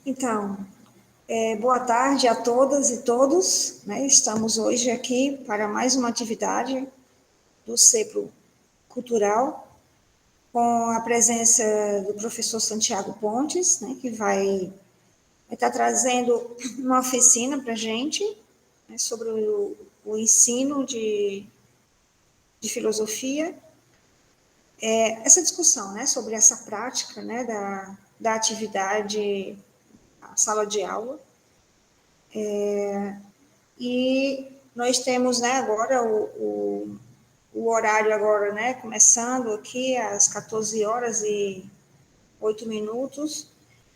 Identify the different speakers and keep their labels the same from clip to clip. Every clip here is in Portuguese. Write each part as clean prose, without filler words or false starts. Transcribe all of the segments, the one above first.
Speaker 1: Então, boa tarde a todas e todos, né? Estamos hoje aqui para mais uma atividade do CEPRO Cultural, com a presença do professor Santiago Pontes, né, que vai estar trazendo uma oficina para a gente, né, sobre o ensino de filosofia. Essa discussão, né, sobre essa prática, né, da atividade, a sala de aula. E nós temos, né, agora o horário agora, né, começando aqui às 14 horas e 8 minutos.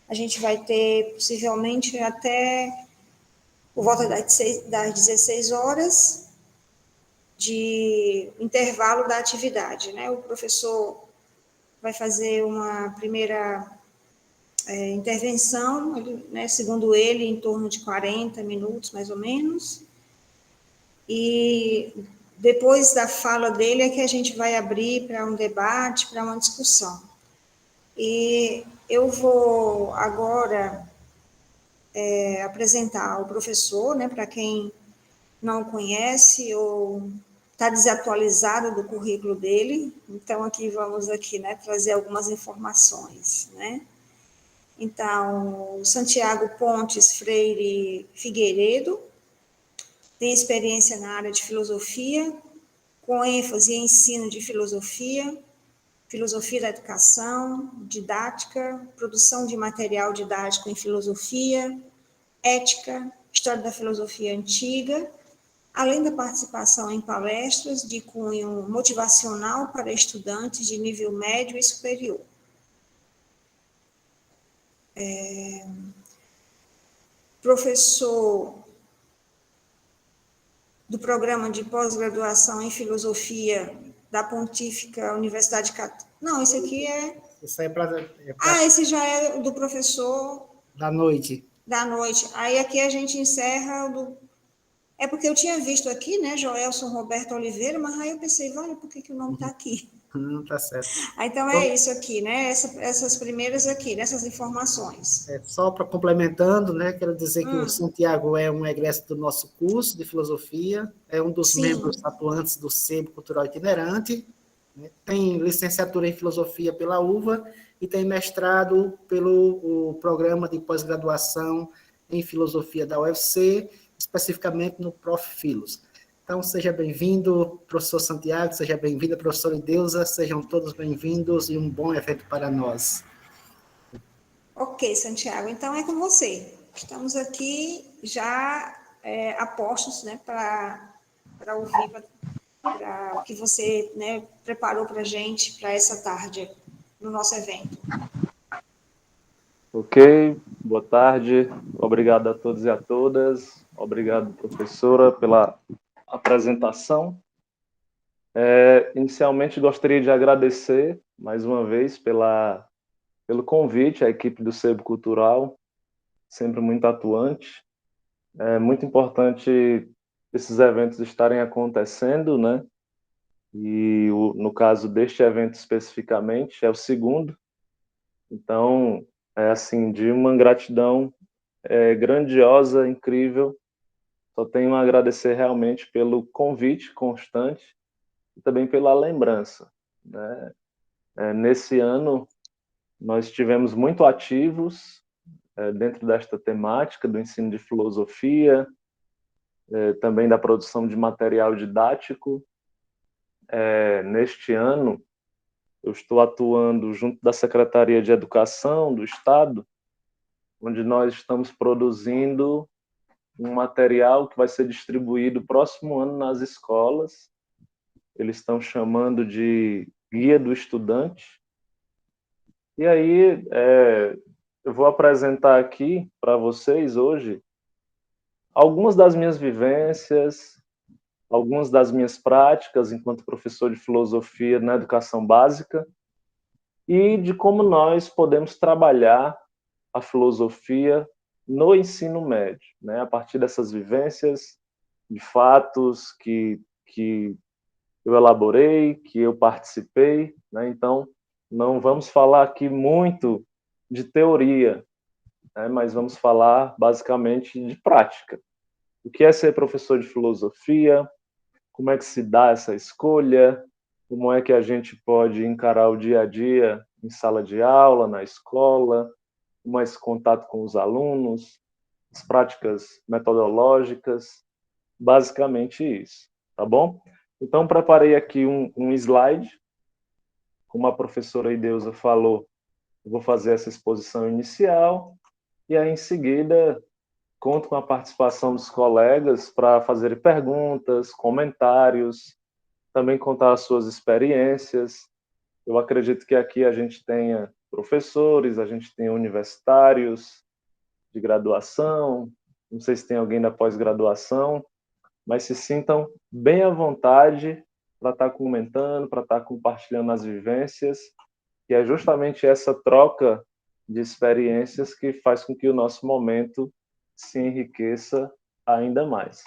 Speaker 1: A gente vai ter possivelmente até por volta das 16 horas de intervalo da atividade, né? O professor vai fazer uma primeira intervenção, né, segundo ele, em torno de 40 minutos, mais ou menos. E depois da fala dele é que a gente vai abrir para um debate, para uma discussão. E eu vou agora apresentar o professor, né, para quem não o conhece ou está desatualizado do currículo dele. Então, aqui vamos aqui, né, trazer algumas informações, né. Então, Santiago Pontes Freire Figueiredo tem experiência na área de filosofia, com ênfase em ensino de filosofia, filosofia da educação, didática, produção de material didático em filosofia, ética, história da filosofia antiga, além da participação em palestras de cunho motivacional para estudantes de nível médio e superior. Professor do programa de pós-graduação em filosofia da Pontífica Universidade Católica. Não, esse aqui é...
Speaker 2: Isso aí
Speaker 1: esse já é do professor...
Speaker 2: Da noite.
Speaker 1: Da noite. Aí aqui a gente encerra do... É porque eu tinha visto aqui, né, Joelson Roberto Oliveira, mas aí eu pensei, vale, por que o nome está aqui?
Speaker 2: Tá certo.
Speaker 1: Então é isso aqui, né, essas primeiras aqui, nessas informações.
Speaker 2: Só para complementando, né, quero dizer que o Santiago é um egresso do nosso curso de filosofia, é um dos membros atuantes do CEPRO Cultural Itinerante, né, tem licenciatura em filosofia pela UVA e tem mestrado pelo programa de pós-graduação em filosofia da UFC, especificamente no Prof. Filos. Então, seja bem-vindo, professor Santiago, seja bem-vinda, professora Ideusa, sejam todos bem-vindos e um bom evento para nós.
Speaker 1: Ok, Santiago, então é com você. Estamos aqui já apostos, né, para ouvir para o que você, né, preparou para a gente para essa tarde no nosso evento.
Speaker 3: Ok, boa tarde, obrigado a todos e a todas, obrigado, professora, pela apresentação. Inicialmente, gostaria de agradecer, mais uma vez, pelo convite à equipe do CEPRO Cultural, sempre muito atuante. É muito importante esses eventos estarem acontecendo, né? E, no caso deste evento especificamente, é o segundo. Então, é assim, de uma gratidão grandiosa, incrível. Só tenho a agradecer realmente pelo convite constante e também pela lembrança, né? Nesse ano, nós estivemos muito ativos dentro desta temática do ensino de filosofia, também da produção de material didático. Neste ano, eu estou atuando junto da Secretaria de Educação do Estado, onde nós estamos produzindo um material que vai ser distribuído próximo ano nas escolas. Eles estão chamando de Guia do Estudante. E aí, eu vou apresentar aqui para vocês hoje algumas das minhas vivências, algumas das minhas práticas enquanto professor de filosofia na educação básica e de como nós podemos trabalhar a filosofia no ensino médio, né? A partir dessas vivências, de fatos que eu elaborei, que eu participei, né? Então, não vamos falar aqui muito de teoria, né, mas vamos falar basicamente de prática. O que é ser professor de filosofia? Como é que se dá essa escolha? Como é que a gente pode encarar o dia a dia em sala de aula, na escola, mais contato com os alunos, as práticas metodológicas, basicamente isso, tá bom? Então, preparei aqui um slide, como a professora Ideusa falou, eu vou fazer essa exposição inicial, e aí, em seguida, conto com a participação dos colegas para fazer perguntas, comentários, também contar as suas experiências. Eu acredito que aqui a gente tenha professores, a gente tenha universitários de graduação, não sei se tem alguém da pós-graduação, mas se sintam bem à vontade para estar comentando, para estar compartilhando as vivências, que é justamente essa troca de experiências que faz com que o nosso momento se enriqueça ainda mais.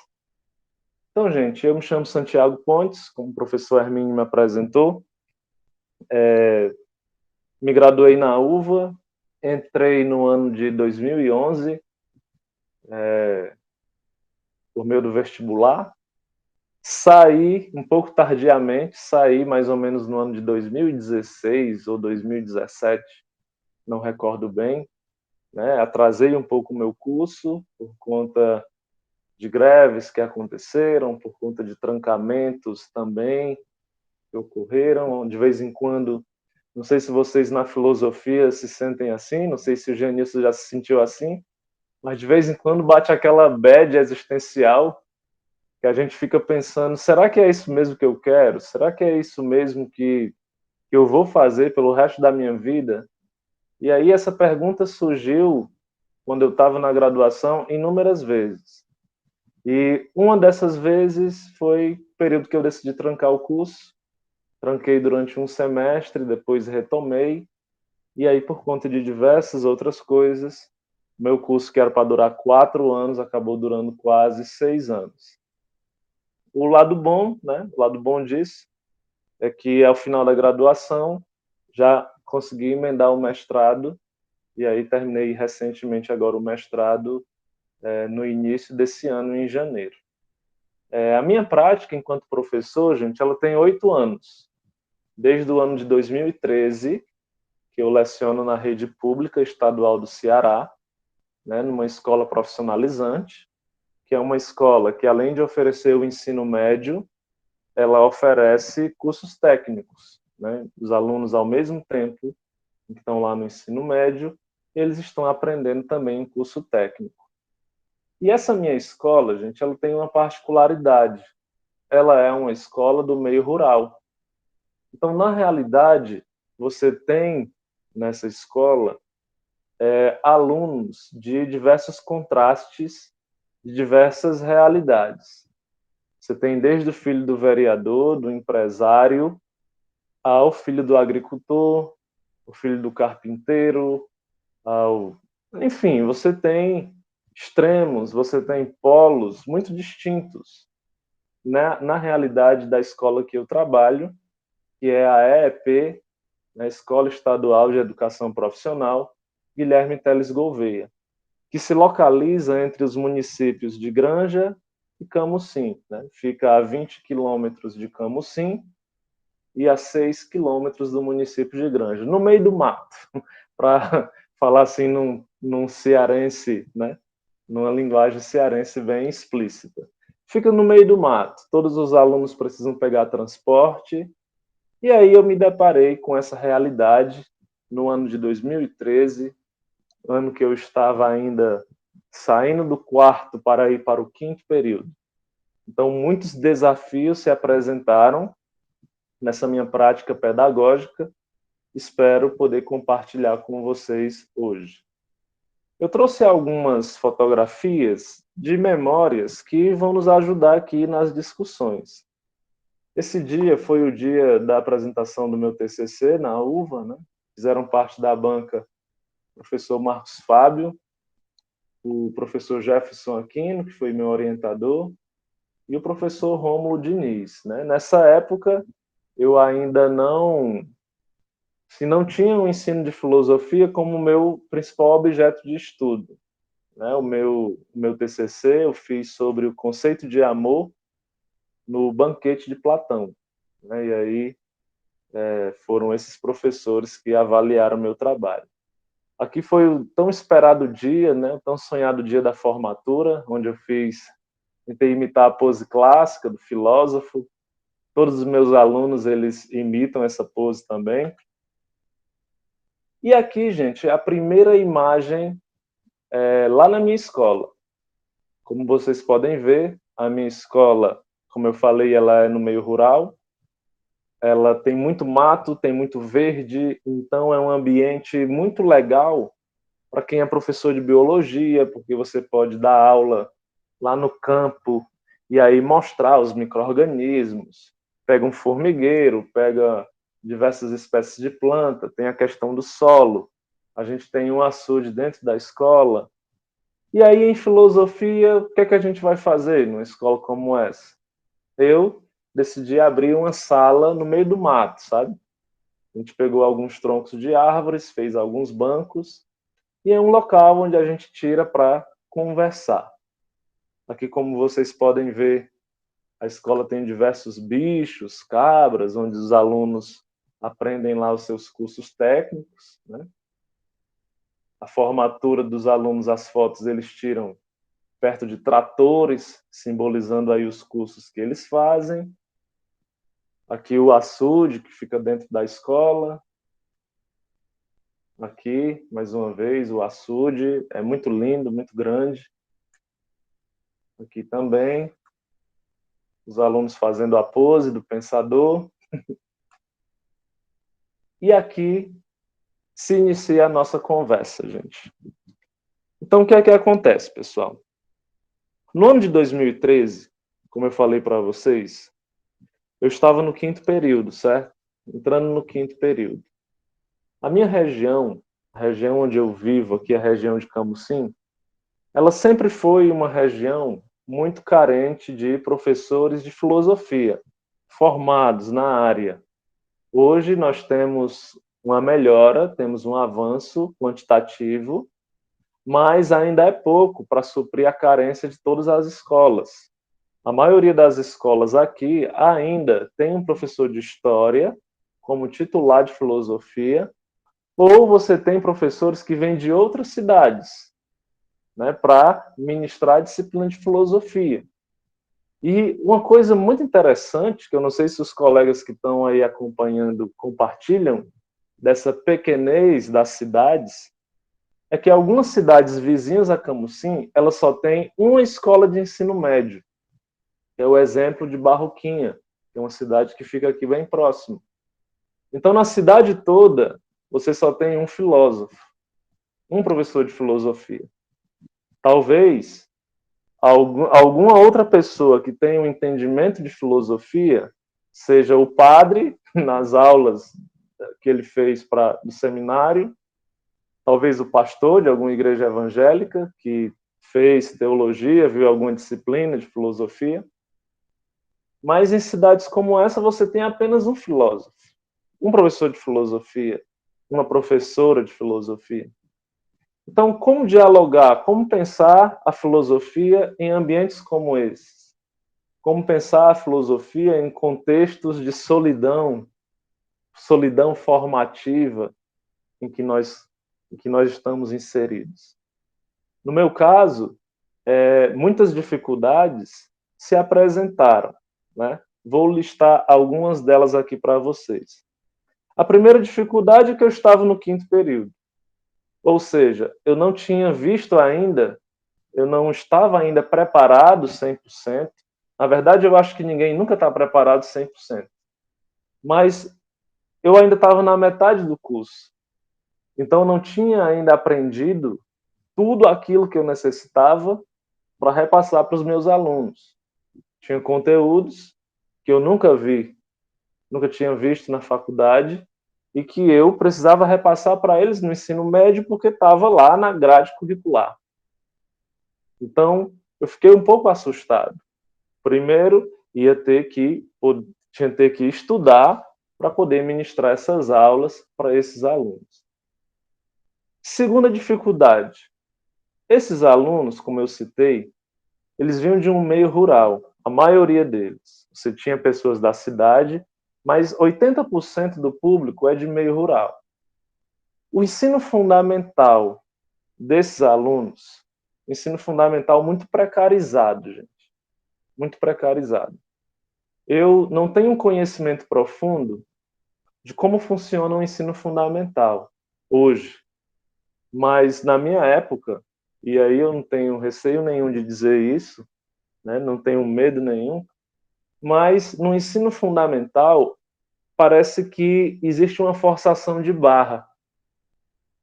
Speaker 3: Então, gente, eu me chamo Santiago Pontes, como o professor Hermínio me apresentou. Me graduei na UVA, entrei no ano de 2011, por meio do vestibular. Saí um pouco tardiamente, saí mais ou menos no ano de 2016 ou 2017, não recordo bem, né? Atrasei um pouco o meu curso por conta de greves que aconteceram, por conta de trancamentos também que ocorreram. De vez em quando, não sei se vocês na filosofia se sentem assim, não sei se o Genilson já se sentiu assim, mas de vez em quando bate aquela bad existencial que a gente fica pensando, será que é isso mesmo que eu quero? Será que é isso mesmo que eu vou fazer pelo resto da minha vida? E aí essa pergunta surgiu quando eu estava na graduação inúmeras vezes. E uma dessas vezes foi o período que eu decidi trancar o curso. Tranquei durante um semestre, depois retomei. E aí, por conta de diversas outras coisas, meu curso, que era para durar 4 anos, acabou durando quase 6 anos. O lado bom, né? O lado bom disso é que, ao final da graduação, já consegui emendar o mestrado, e aí terminei recentemente agora o mestrado, no início desse ano, em janeiro. A minha prática enquanto professor, gente, ela tem 8 anos. Desde o ano de 2013, que eu leciono na rede pública estadual do Ceará, né, numa escola profissionalizante, que é uma escola que, além de oferecer o ensino médio, ela oferece cursos técnicos, né? Os alunos, ao mesmo tempo que estão lá no ensino médio, eles estão aprendendo também um curso técnico. E essa minha escola, gente, ela tem uma particularidade. Ela é uma escola do meio rural. Então, na realidade, você tem nessa escola alunos de diversos contrastes, de diversas realidades. Você tem desde o filho do vereador, do empresário, ao filho do agricultor, o filho do carpinteiro, enfim, você tem extremos, você tem polos muito distintos. Na realidade da escola que eu trabalho, que é a EEP, na Escola Estadual de Educação Profissional, Guilherme Teles Gouveia, que se localiza entre os municípios de Granja e Camusim, né? Fica a 20 quilômetros de Camusim e a 6 quilômetros do município de Granja, no meio do mato, para falar assim num cearense, né? Numa linguagem cearense bem explícita. Fica no meio do mato, todos os alunos precisam pegar transporte, e aí eu me deparei com essa realidade no ano de 2013, ano que eu estava ainda saindo do quarto para ir para o quinto período. Então, muitos desafios se apresentaram nessa minha prática pedagógica. Espero poder compartilhar com vocês hoje. Eu trouxe algumas fotografias de memórias que vão nos ajudar aqui nas discussões. Esse dia foi o dia da apresentação do meu TCC na UVA, né? Fizeram parte da banca o professor Marcos Fábio, o professor Jefferson Aquino, que foi meu orientador, e o professor Rômulo Diniz, né? Nessa época, eu ainda não se não tinha o ensino de filosofia como meu principal objeto de estudo. Né? O meu TCC eu fiz sobre o conceito de amor no Banquete de Platão. Né? E aí foram esses professores que avaliaram o meu trabalho. Aqui foi o tão esperado dia, né? O tão sonhado dia da formatura, onde eu tentei imitar a pose clássica do filósofo. Todos os meus alunos, eles imitam essa pose também. E aqui, gente, a primeira imagem lá na minha escola. Como vocês podem ver, a minha escola, como eu falei, ela é no meio rural. Ela tem muito mato, tem muito verde, então é um ambiente muito legal para quem é professor de biologia, porque você pode dar aula lá no campo e aí mostrar os micro-organismos. Pega um formigueiro, pega diversas espécies de planta, tem a questão do solo. A gente tem um açude dentro da escola. E aí, em filosofia, o que é que a gente vai fazer numa escola como essa? Eu decidi abrir uma sala no meio do mato, sabe? A gente pegou alguns troncos de árvores, fez alguns bancos, e é um local onde a gente tira para conversar. Aqui, como vocês podem ver, a escola tem diversos bichos, cabras, onde os alunos aprendem lá os seus cursos técnicos, né? A formatura dos alunos, as fotos eles tiram perto de tratores, simbolizando aí os cursos que eles fazem. Aqui o açude, que fica dentro da escola. Aqui, mais uma vez, o açude. É muito lindo, muito grande. Aqui também, os alunos fazendo a pose do pensador. E aqui se inicia a nossa conversa, gente. Então, o que é que acontece, pessoal? No ano de 2013, como eu falei para vocês, eu estava no 5º período, certo? Entrando no 5º período. A minha região, a região onde eu vivo, aqui a região de Camusim, ela sempre foi uma região muito carente de professores de filosofia, formados na área. Hoje nós temos uma melhora, temos um avanço quantitativo, mas ainda é pouco para suprir a carência de todas as escolas. A maioria das escolas aqui ainda tem um professor de história como titular de filosofia, ou você tem professores que vêm de outras cidades, né, para ministrar a disciplina de filosofia. E uma coisa muito interessante, que eu não sei se os colegas que estão aí acompanhando compartilham, dessa pequenez das cidades, é que algumas cidades vizinhas a Camusim, elas só têm uma escola de ensino médio. É o exemplo de Barroquinha, que é uma cidade que fica aqui bem próximo. Então, na cidade toda, você só tem um filósofo, um professor de filosofia. Talvez alguma outra pessoa que tenha um entendimento de filosofia seja o padre nas aulas que ele fez do seminário, talvez o pastor de alguma igreja evangélica que fez teologia, viu alguma disciplina de filosofia. Mas em cidades como essa você tem apenas um filósofo, um professor de filosofia, uma professora de filosofia. Então, como dialogar, como pensar a filosofia em ambientes como esses? Como pensar a filosofia em contextos de solidão, solidão formativa em que nós estamos inseridos? No meu caso, muitas dificuldades se apresentaram, né? Vou listar algumas delas aqui para vocês. A primeira dificuldade é que eu estava no 5º período. Ou seja, eu não tinha visto ainda, eu não estava ainda preparado 100%. Na verdade, eu acho que ninguém nunca está preparado 100%. Mas eu ainda estava na metade do curso. Então, eu não tinha ainda aprendido tudo aquilo que eu necessitava para repassar para os meus alunos. Tinha conteúdos que eu nunca tinha visto na faculdade, e que eu precisava repassar para eles no ensino médio porque estava lá na grade curricular. Então, eu fiquei um pouco assustado. Primeiro, tinha que estudar para poder ministrar essas aulas para esses alunos. Segunda dificuldade, esses alunos, como eu citei, eles vinham de um meio rural, a maioria deles. Você tinha pessoas da cidade, mas 80% do público é de meio rural. O ensino fundamental desses alunos, ensino fundamental muito precarizado, gente. Muito precarizado. Eu não tenho um conhecimento profundo de como funciona o ensino fundamental hoje, mas na minha época, e aí eu não tenho receio nenhum de dizer isso, né, não tenho medo nenhum, mas no ensino fundamental parece que existe uma forçação de barra.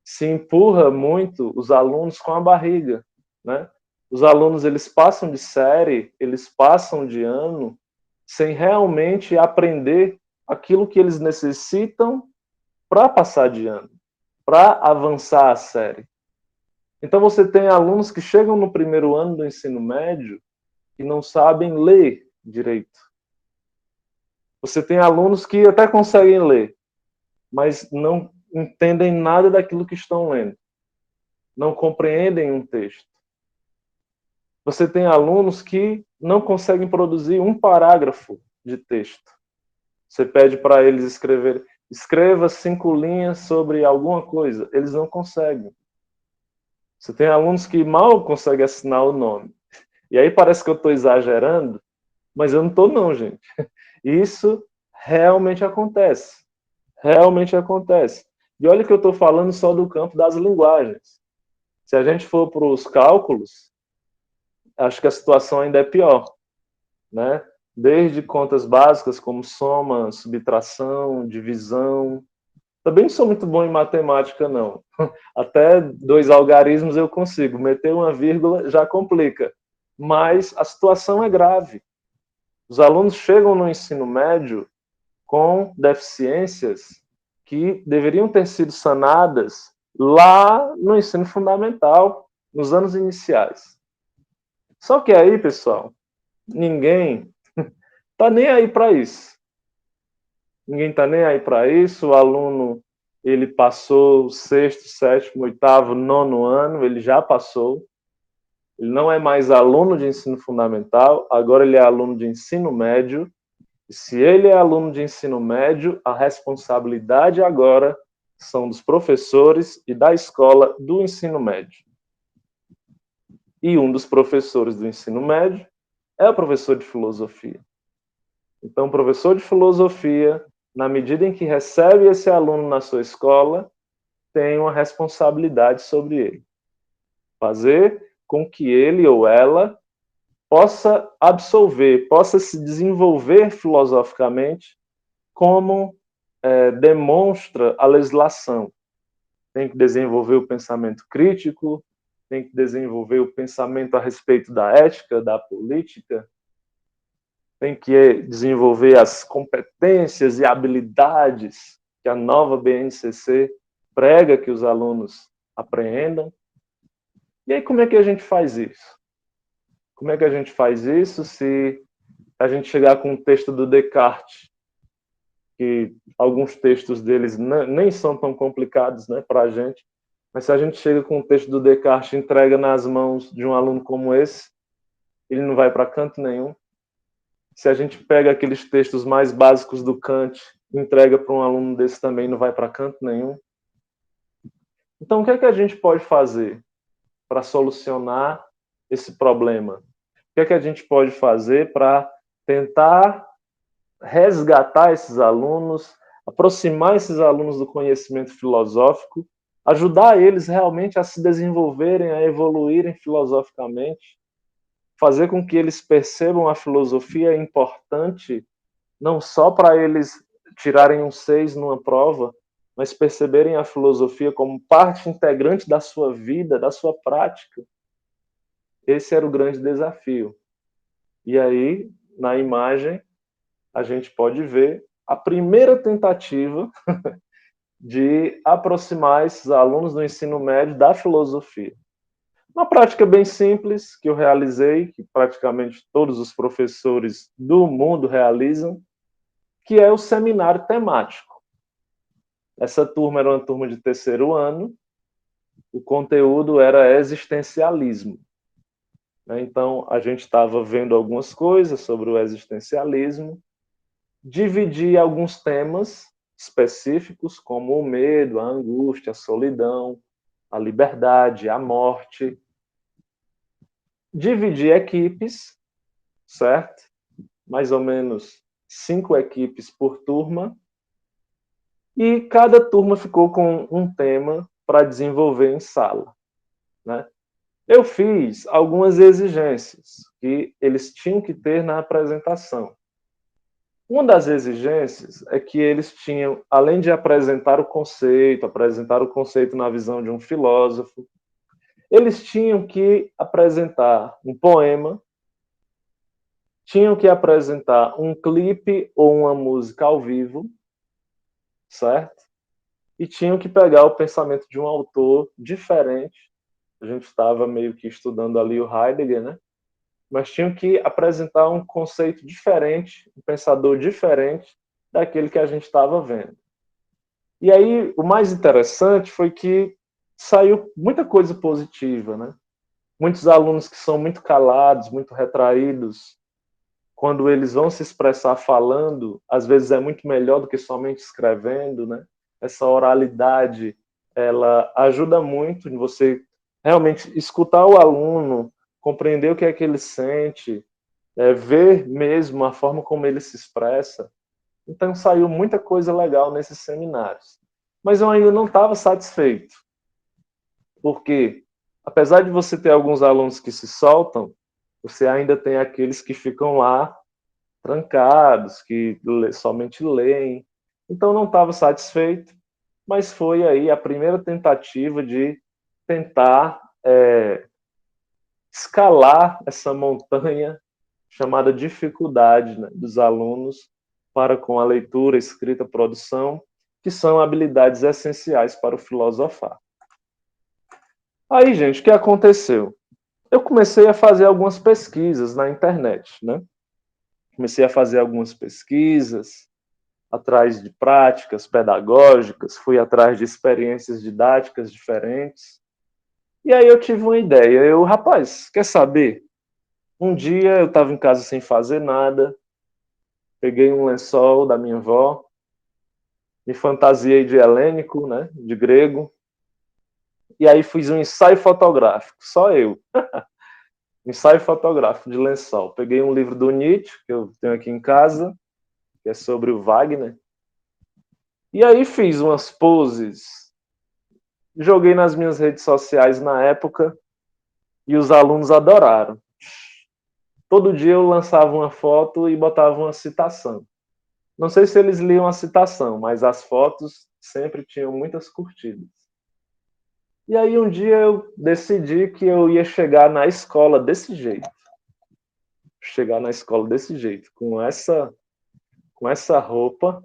Speaker 3: Se empurra muito os alunos com a barriga, né? Os alunos, eles passam de série, eles passam de ano sem realmente aprender aquilo que eles necessitam para passar de ano, para avançar a série. Então você tem alunos que chegam no primeiro ano do ensino médio e não sabem ler direito. Você tem alunos que até conseguem ler, mas não entendem nada daquilo que estão lendo. Não compreendem um texto. Você tem alunos que não conseguem produzir um parágrafo de texto. Você pede para eles escreva 5 linhas sobre alguma coisa. Eles não conseguem. Você tem alunos que mal conseguem assinar o nome. E aí parece que eu estou exagerando, mas eu não estou não, gente. Isso realmente acontece. Realmente acontece. E olha que eu estou falando só do campo das linguagens. Se a gente for para os cálculos, acho que a situação ainda é pior, né? Desde contas básicas como soma, subtração, divisão. Também não sou muito bom em matemática, não. Até 2 algarismos eu consigo. Meter uma vírgula já complica. Mas a situação é grave. Os alunos chegam no ensino médio com deficiências que deveriam ter sido sanadas lá no ensino fundamental, nos anos iniciais. Só que aí, pessoal, ninguém está nem aí para isso. Ninguém está nem aí para isso. O aluno, ele passou o 6º, 7º, 8º, 9º ano, ele já passou. Ele não é mais aluno de ensino fundamental, agora ele é aluno de ensino médio. E se ele é aluno de ensino médio, a responsabilidade agora são dos professores e da escola do ensino médio. E um dos professores do ensino médio é o professor de filosofia. Então, o professor de filosofia, na medida em que recebe esse aluno na sua escola, tem uma responsabilidade sobre ele. Fazer com que ele ou ela possa absorver, possa se desenvolver filosoficamente como demonstra a legislação. Tem que desenvolver o pensamento crítico, tem que desenvolver o pensamento a respeito da ética, da política, tem que desenvolver as competências e habilidades que a nova BNCC prega que os alunos apreendam. E aí, como é que a gente faz isso? Como é que a gente faz isso se a gente chegar com um texto do Descartes, que alguns textos deles nem são tão complicados, né, para a gente, mas se a gente chega com um texto do Descartes e entrega nas mãos de um aluno como esse, ele não vai para canto nenhum. Se a gente pega aqueles textos mais básicos do Kant e entrega para um aluno desse também, não vai para canto nenhum. Então, o que é que a gente pode fazer para solucionar esse problema? O que é que a gente pode fazer para tentar resgatar esses alunos, aproximar esses alunos do conhecimento filosófico, ajudar eles realmente a se desenvolverem, a evoluírem filosoficamente, fazer com que eles percebam a filosofia é importante não só para eles tirarem um 6 numa prova, mas perceberem a filosofia como parte integrante da sua vida, da sua prática. Esse era o grande desafio. E aí, na imagem, a gente pode ver a primeira tentativa de aproximar esses alunos do ensino médio da filosofia. Uma prática bem simples que eu realizei, que praticamente todos os professores do mundo realizam, que é o seminário temático. Essa turma era uma turma de terceiro ano, o conteúdo era existencialismo. Então, a gente estava vendo algumas coisas sobre o existencialismo, dividi alguns temas específicos, como o medo, a angústia, a solidão, a liberdade, a morte. Dividi equipes, certo? Mais ou menos 5 equipes por turma, e cada turma ficou com um tema para desenvolver em sala, né? Eu fiz algumas exigências que eles tinham que ter na apresentação. Uma das exigências é que eles tinham, além de apresentar o conceito na visão de um filósofo, eles tinham que apresentar um poema, tinham que apresentar um clipe ou uma música ao vivo, certo? E tinham que pegar o pensamento de um autor diferente. A gente estava meio que estudando ali o Heidegger, né? Mas tinham que apresentar um conceito diferente, um pensador diferente daquele que a gente estava vendo. E aí, o mais interessante foi que saiu muita coisa positiva, né? Muitos alunos que são muito calados, muito retraídos, quando eles vão se expressar falando, às vezes é muito melhor do que somente escrevendo, né? Essa oralidade, ela ajuda muito em você realmente escutar o aluno, compreender o que é que ele sente, ver mesmo a forma como ele se expressa. Então saiu muita coisa legal nesses seminários. Mas eu ainda não estava satisfeito. Porque, apesar de você ter alguns alunos que se soltam, você ainda tem aqueles que ficam lá trancados, que somente leem. Então não estava satisfeito, mas foi aí a primeira tentativa de tentar escalar essa montanha chamada dificuldade, né, dos alunos para com a leitura, escrita, produção, que são habilidades essenciais para o filosofar. Aí, gente, o que aconteceu? Eu comecei a fazer algumas pesquisas na internet, né? Comecei a fazer algumas pesquisas, atrás de práticas pedagógicas, fui atrás de experiências didáticas diferentes. E aí eu tive uma ideia. Rapaz, quer saber? Um dia eu estava em casa sem fazer nada, peguei um lençol da minha avó, me fantasiei de helênico, né, de grego, e aí fiz um ensaio fotográfico, só eu. Ensaio fotográfico de lençol. Peguei um livro do Nietzsche, que eu tenho aqui em casa, que é sobre o Wagner, e aí fiz umas poses, joguei nas minhas redes sociais na época, e os alunos adoraram. Todo dia eu lançava uma foto e botava uma citação. Não sei se eles liam a citação, mas as fotos sempre tinham muitas curtidas. E aí um dia eu decidi que eu ia chegar na escola desse jeito. Chegar na escola desse jeito, com essa roupa,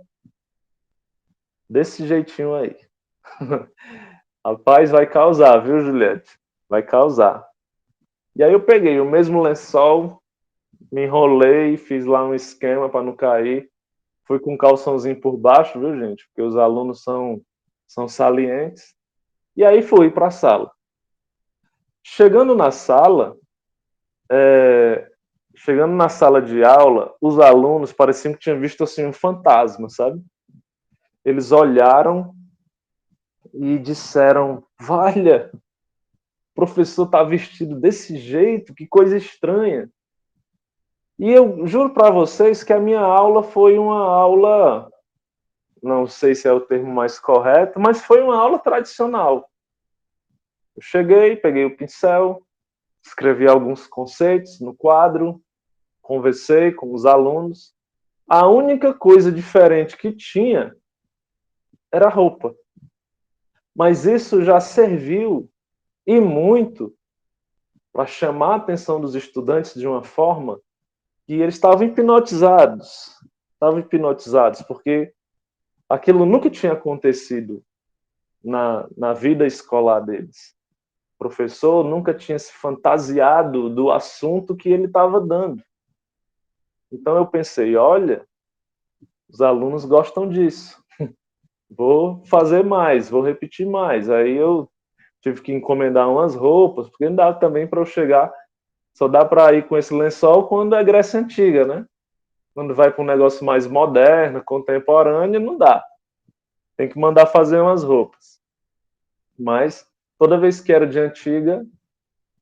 Speaker 3: desse jeitinho aí. Rapaz, vai causar, viu, Juliette? Vai causar. E aí eu peguei o mesmo lençol, me enrolei, fiz lá um esquema para não cair. Fui com um calçãozinho por baixo, viu, gente? Porque os alunos são salientes. E aí fui para a sala. Chegando na sala, de aula, os alunos pareciam que tinham visto assim um fantasma, sabe? Eles olharam e disseram: "Valha, o professor está vestido desse jeito, que coisa estranha". E eu juro para vocês que a minha aula foi uma aula, não sei se é o termo mais correto, mas foi uma aula tradicional. Eu cheguei, peguei o pincel, escrevi alguns conceitos no quadro, conversei com os alunos. A única coisa diferente que tinha era a roupa. Mas isso já serviu, e muito, para chamar a atenção dos estudantes de uma forma que eles estavam hipnotizados. Estavam hipnotizados, porque aquilo nunca tinha acontecido na vida escolar deles. O professor nunca tinha se fantasiado do assunto que ele estava dando. Então eu pensei, olha, Os alunos gostam disso. Vou fazer mais, vou repetir mais. Aí eu tive que encomendar umas roupas, porque não dá também para eu chegar, só dá para ir com esse lençol quando é Grécia Antiga, né? Quando vai para um negócio mais moderno, contemporâneo, não dá. Tem que mandar fazer umas roupas. Mas toda vez que era de antiga,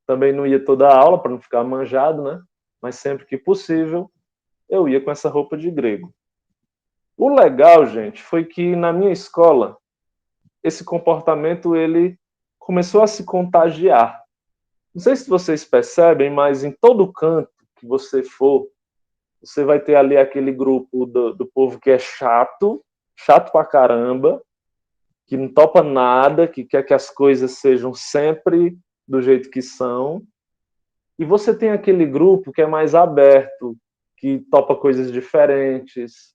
Speaker 3: também não ia toda a aula para não ficar manjado, né? Mas sempre que possível, eu ia com essa roupa de grego. O legal, gente, foi que na minha escola, esse comportamento ele começou a se contagiar. Não sei se vocês percebem, mas em todo canto que você for, você vai ter ali aquele grupo do povo que é chato, chato pra caramba, que não topa nada, que quer que as coisas sejam sempre do jeito que são. E você tem aquele grupo que é mais aberto, que topa coisas diferentes.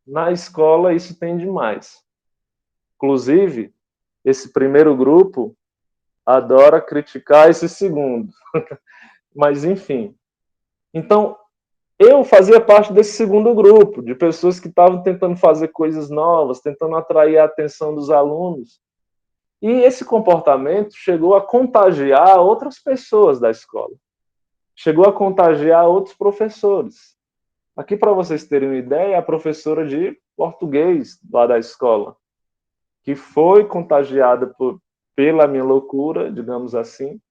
Speaker 3: Na escola, isso tem demais. Inclusive, esse primeiro grupo adora criticar esse segundo. Mas, enfim. Então, eu fazia parte desse segundo grupo, de pessoas que estavam tentando fazer coisas novas, tentando atrair a atenção dos alunos. E esse comportamento chegou a contagiar outras pessoas da escola. Chegou a contagiar outros professores. Aqui, para vocês terem uma ideia, a professora de português lá da escola, que foi contagiada pela minha loucura, digamos assim.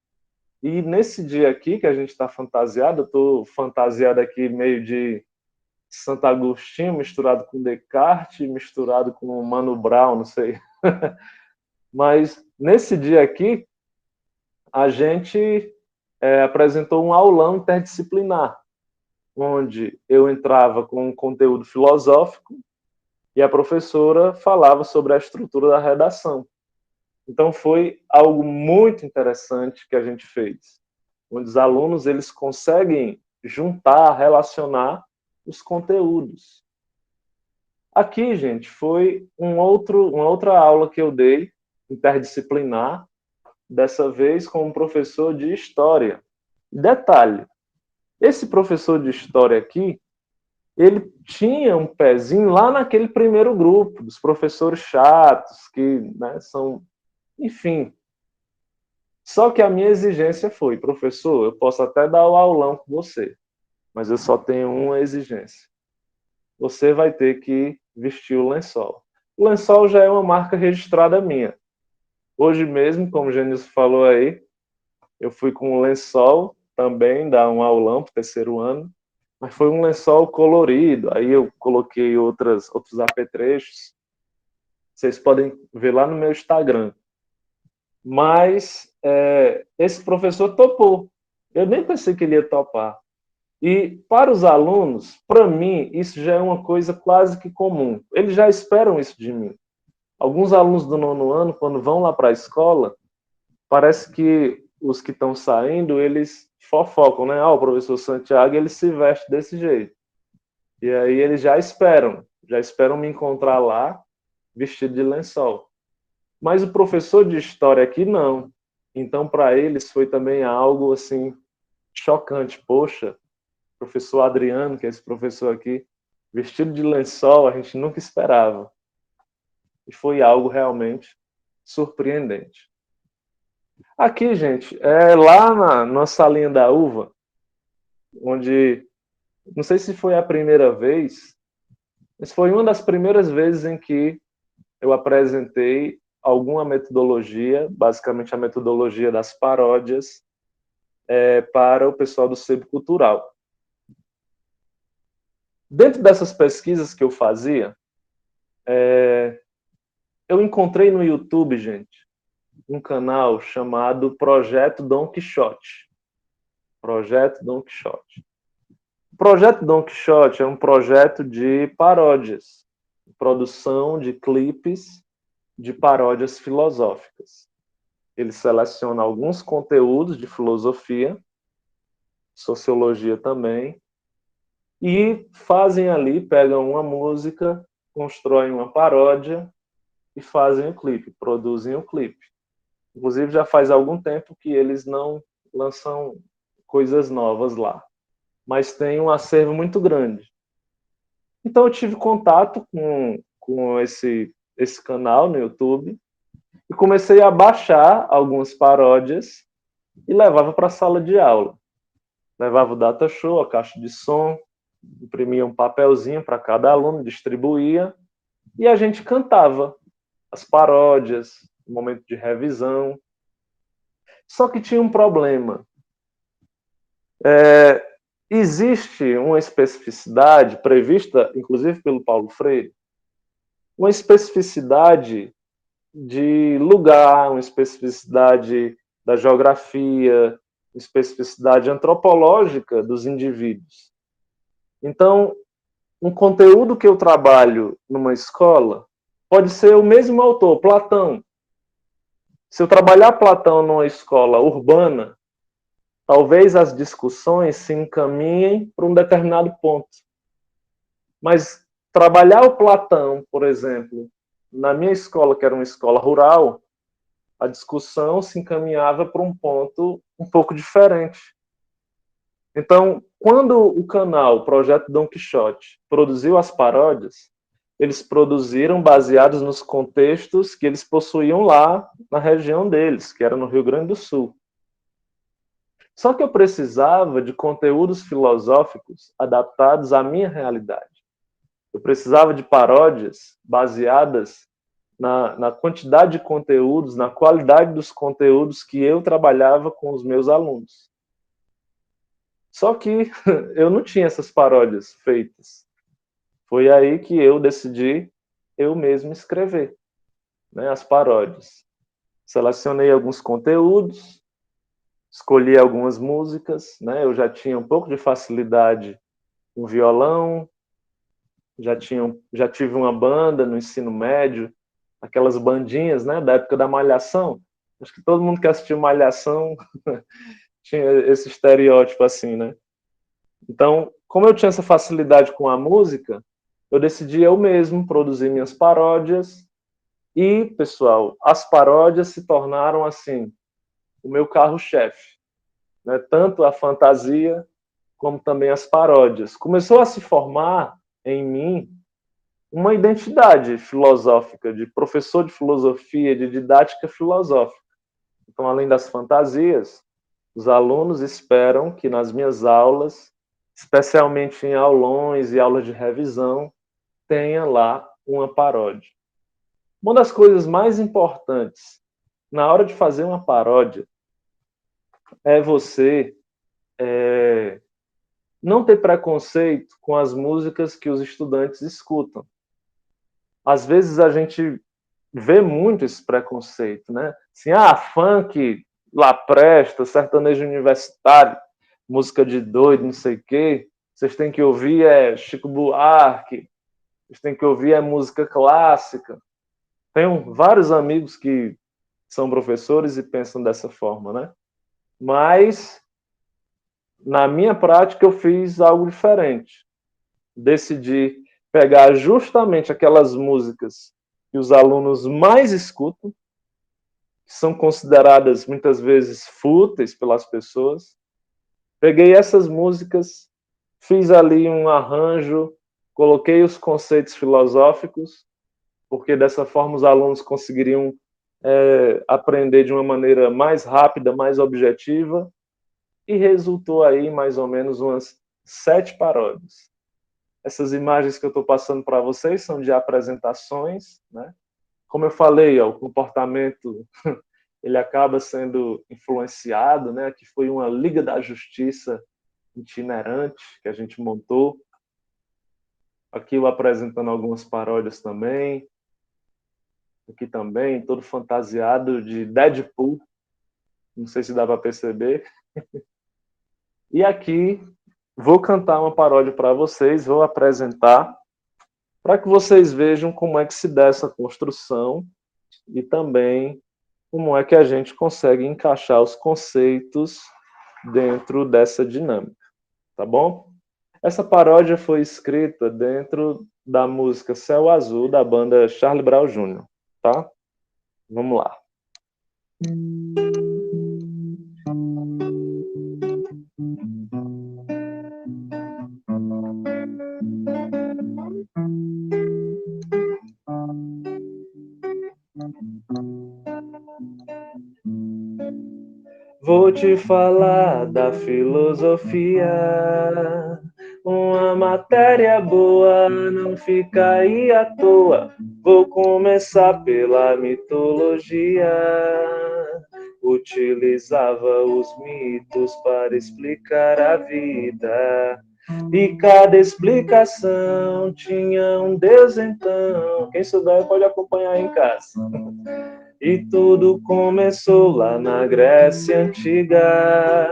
Speaker 3: E nesse dia aqui que a gente está fantasiado, eu estou fantasiado aqui meio de Santo Agostinho, misturado com Descartes, misturado com Mano Brown, não sei. Mas nesse dia aqui, a gente apresentou um aulão interdisciplinar, onde eu entrava com um conteúdo filosófico e a professora falava sobre a estrutura da redação. Então foi algo muito interessante que a gente fez, onde os alunos eles conseguem juntar, relacionar os conteúdos. Aqui, gente, foi uma outra aula que eu dei, interdisciplinar, dessa vez com um professor de história. Detalhe, esse professor de história aqui, ele tinha um pezinho lá naquele primeiro grupo, dos professores chatos, que né, são, enfim. Só que a minha exigência foi, professor, eu posso até dar o aulão com você, mas eu só tenho uma exigência. Você vai ter que vestir o lençol. O lençol já é uma marca registrada minha. Hoje mesmo, como o Genilson falou aí, eu fui com um lençol também, dar um aulão para o terceiro ano, mas foi um lençol colorido. Aí eu coloquei outros apetrechos. Vocês podem ver lá no meu Instagram. Mas esse professor topou. Eu nem pensei que ele ia topar. E para os alunos, para mim, isso já é uma coisa quase que comum. Eles já esperam isso de mim. Alguns alunos do nono ano, quando vão lá para a escola, parece que os que estão saindo, eles fofocam, né? O professor Santiago, ele se veste desse jeito. E aí eles já esperam me encontrar lá, vestido de lençol. Mas o professor de história aqui, não. Então, para eles, foi também algo, assim, chocante. Poxa, professor Adriano, que é esse professor aqui, vestido de lençol, a gente nunca esperava. E foi algo realmente surpreendente. Aqui, gente, lá na salinha da uva, onde, não sei se foi a primeira vez, mas foi uma das primeiras vezes em que eu apresentei alguma metodologia, basicamente a metodologia das paródias, para o pessoal do Sebo Cultural. Dentro dessas pesquisas que eu fazia, eu encontrei no YouTube, gente, um canal chamado Projeto Dom Quixote. Projeto Dom Quixote. O Projeto Dom Quixote é um projeto de paródias, produção de clipes de paródias filosóficas. Ele seleciona alguns conteúdos de filosofia, sociologia também, e fazem ali, pegam uma música, constroem uma paródia e fazem o clipe, produzem o clipe. Inclusive, já faz algum tempo que eles não lançam coisas novas lá. Mas tem um acervo muito grande. Então eu tive contato com esse canal no YouTube e comecei a baixar algumas paródias e levava para a sala de aula. Levava o data show, a caixa de som, imprimia um papelzinho para cada aluno, distribuía, e a gente cantava as paródias, no momento de revisão. Só que tinha um problema. Existe uma especificidade prevista, inclusive pelo Paulo Freire, uma especificidade de lugar, uma especificidade da geografia, uma especificidade antropológica dos indivíduos. Então, um conteúdo que eu trabalho numa escola pode ser o mesmo autor, Platão. Se eu trabalhar Platão numa escola urbana, talvez as discussões se encaminhem para um determinado ponto. Mas trabalhar o Platão, por exemplo, na minha escola, que era uma escola rural, a discussão se encaminhava para um ponto um pouco diferente. Então, quando o canal o Projeto Dom Quixote produziu as paródias, eles produziram baseados nos contextos que eles possuíam lá na região deles, que era no Rio Grande do Sul. Só que eu precisava de conteúdos filosóficos adaptados à minha realidade. Eu precisava de paródias baseadas na quantidade de conteúdos, na qualidade dos conteúdos que eu trabalhava com os meus alunos. Só que eu não tinha essas paródias feitas. Foi aí que eu decidi eu mesmo escrever, né, as paródias. Selecionei alguns conteúdos, escolhi algumas músicas, né, eu já tinha um pouco de facilidade com violão, já tive uma banda no ensino médio, aquelas bandinhas, né, da época da Malhação. Acho que todo mundo que assistiu Malhação tinha esse estereótipo assim, né? Então, como eu tinha essa facilidade com a música, eu decidi eu mesmo produzir minhas paródias e, pessoal, as paródias se tornaram, assim, o meu carro-chefe, né? Tanto a fantasia como também as paródias. Começou a se formar em mim uma identidade filosófica, de professor de filosofia, de didática filosófica. Então, além das fantasias, os alunos esperam que nas minhas aulas, especialmente em aulões e aulas de revisão, tenha lá uma paródia. Uma das coisas mais importantes na hora de fazer uma paródia é você não ter preconceito com as músicas que os estudantes escutam. Às vezes a gente vê muito esse preconceito, né? Assim, funk lá presta, sertanejo universitário, música de doido, não sei o quê. Vocês têm que ouvir Chico Buarque, vocês têm que ouvir música clássica. Tenho vários amigos que são professores e pensam dessa forma, né? Mas, na minha prática, eu fiz algo diferente. Decidi pegar justamente aquelas músicas que os alunos mais escutam, que são consideradas muitas vezes fúteis pelas pessoas. Peguei essas músicas, fiz ali um arranjo, coloquei os conceitos filosóficos, porque dessa forma os alunos conseguiriam aprender de uma maneira mais rápida, mais objetiva, e resultou aí mais ou menos umas 7 paródias. Essas imagens que eu estou passando para vocês são de apresentações, né? Como eu falei, o comportamento ele acaba sendo influenciado, né? Aqui foi uma Liga da Justiça itinerante que a gente montou. Aqui eu apresentando algumas paródias também. Aqui também, todo fantasiado de Deadpool. Não sei se dá para perceber. E aqui vou cantar uma paródia para vocês, vou apresentar, para que vocês vejam como é que se dá essa construção e também como é que a gente consegue encaixar os conceitos dentro dessa dinâmica, tá bom? Essa paródia foi escrita dentro da música Céu Azul, da banda Charlie Brown Jr., tá? Vamos lá. Vou te falar da filosofia, uma matéria boa, não fica aí à toa. Vou começar pela mitologia. Utilizava os mitos para explicar a vida. E cada explicação tinha um Deus então. Quem souber pode acompanhar em casa. E tudo começou lá na Grécia Antiga.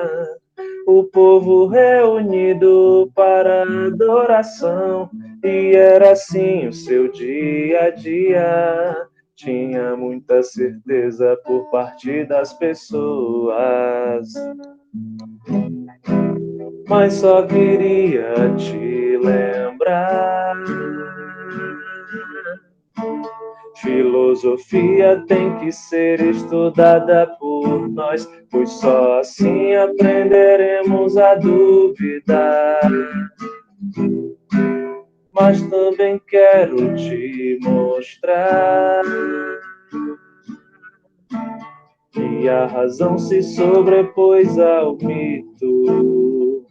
Speaker 3: O povo reunido para adoração. E era assim o seu dia a dia. Tinha muita certeza por parte das pessoas. Mas só queria te lembrar. Filosofia tem que ser estudada por nós, pois só assim aprenderemos a duvidar. Mas também quero te mostrar que a razão se sobrepôs ao mito.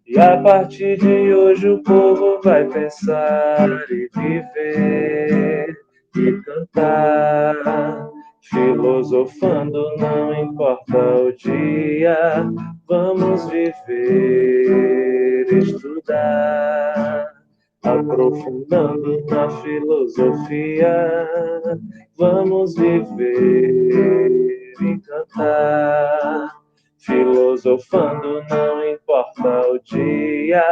Speaker 3: E a partir de hoje o povo vai pensar e viver e cantar, filosofando, não importa o dia, vamos viver, estudar, aprofundando na filosofia, vamos viver e cantar, filosofando, não importa o dia,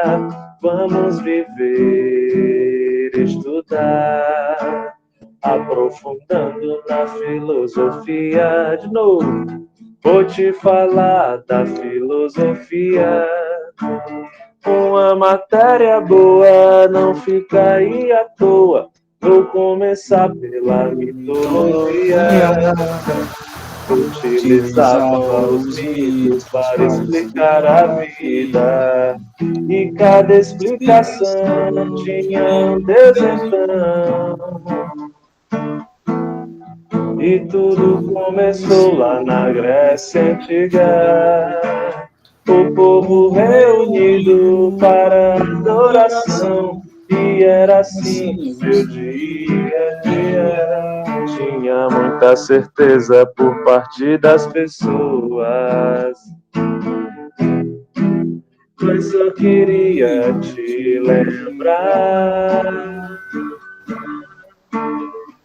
Speaker 3: vamos viver, estudar, aprofundando na filosofia. De novo, vou te falar da filosofia. Uma matéria boa, não fica aí à toa. Vou começar pela mitologia. Utilizavam os mitos para explicar a vida. E cada explicação tinha um desentão. E tudo começou lá na Grécia Antiga. O povo reunido para adoração. E era assim seu dia a dia. Tinha muita certeza por parte das pessoas. Mas só queria te lembrar.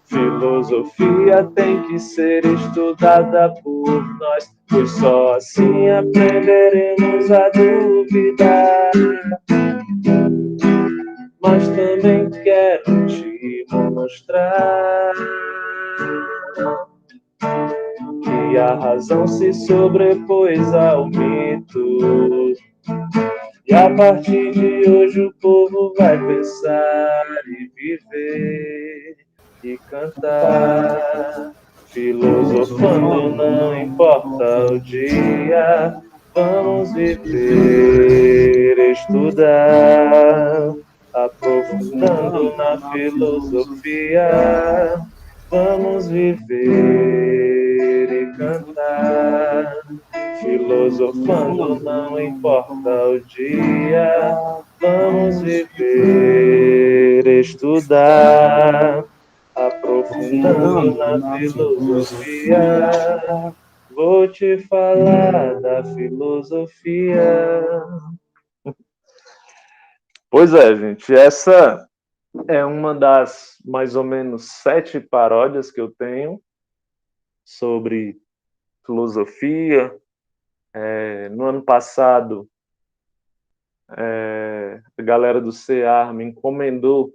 Speaker 3: Filosofia tem que ser estudada por nós, pois só assim aprenderemos a duvidar. Mas também quero te mostrar que a razão se sobrepôs ao mito. E a partir de hoje o povo vai pensar e viver e cantar, filosofando, não importa o dia, vamos viver, estudar, aprofundando na filosofia, vamos viver e cantar, filosofando, não importa o dia, vamos viver, estudar, aprofundando na filosofia. Vou te falar da filosofia. Pois é, gente, essa é uma das mais ou menos 7 paródias que eu tenho sobre filosofia. No ano passado, a galera do CEAR me encomendou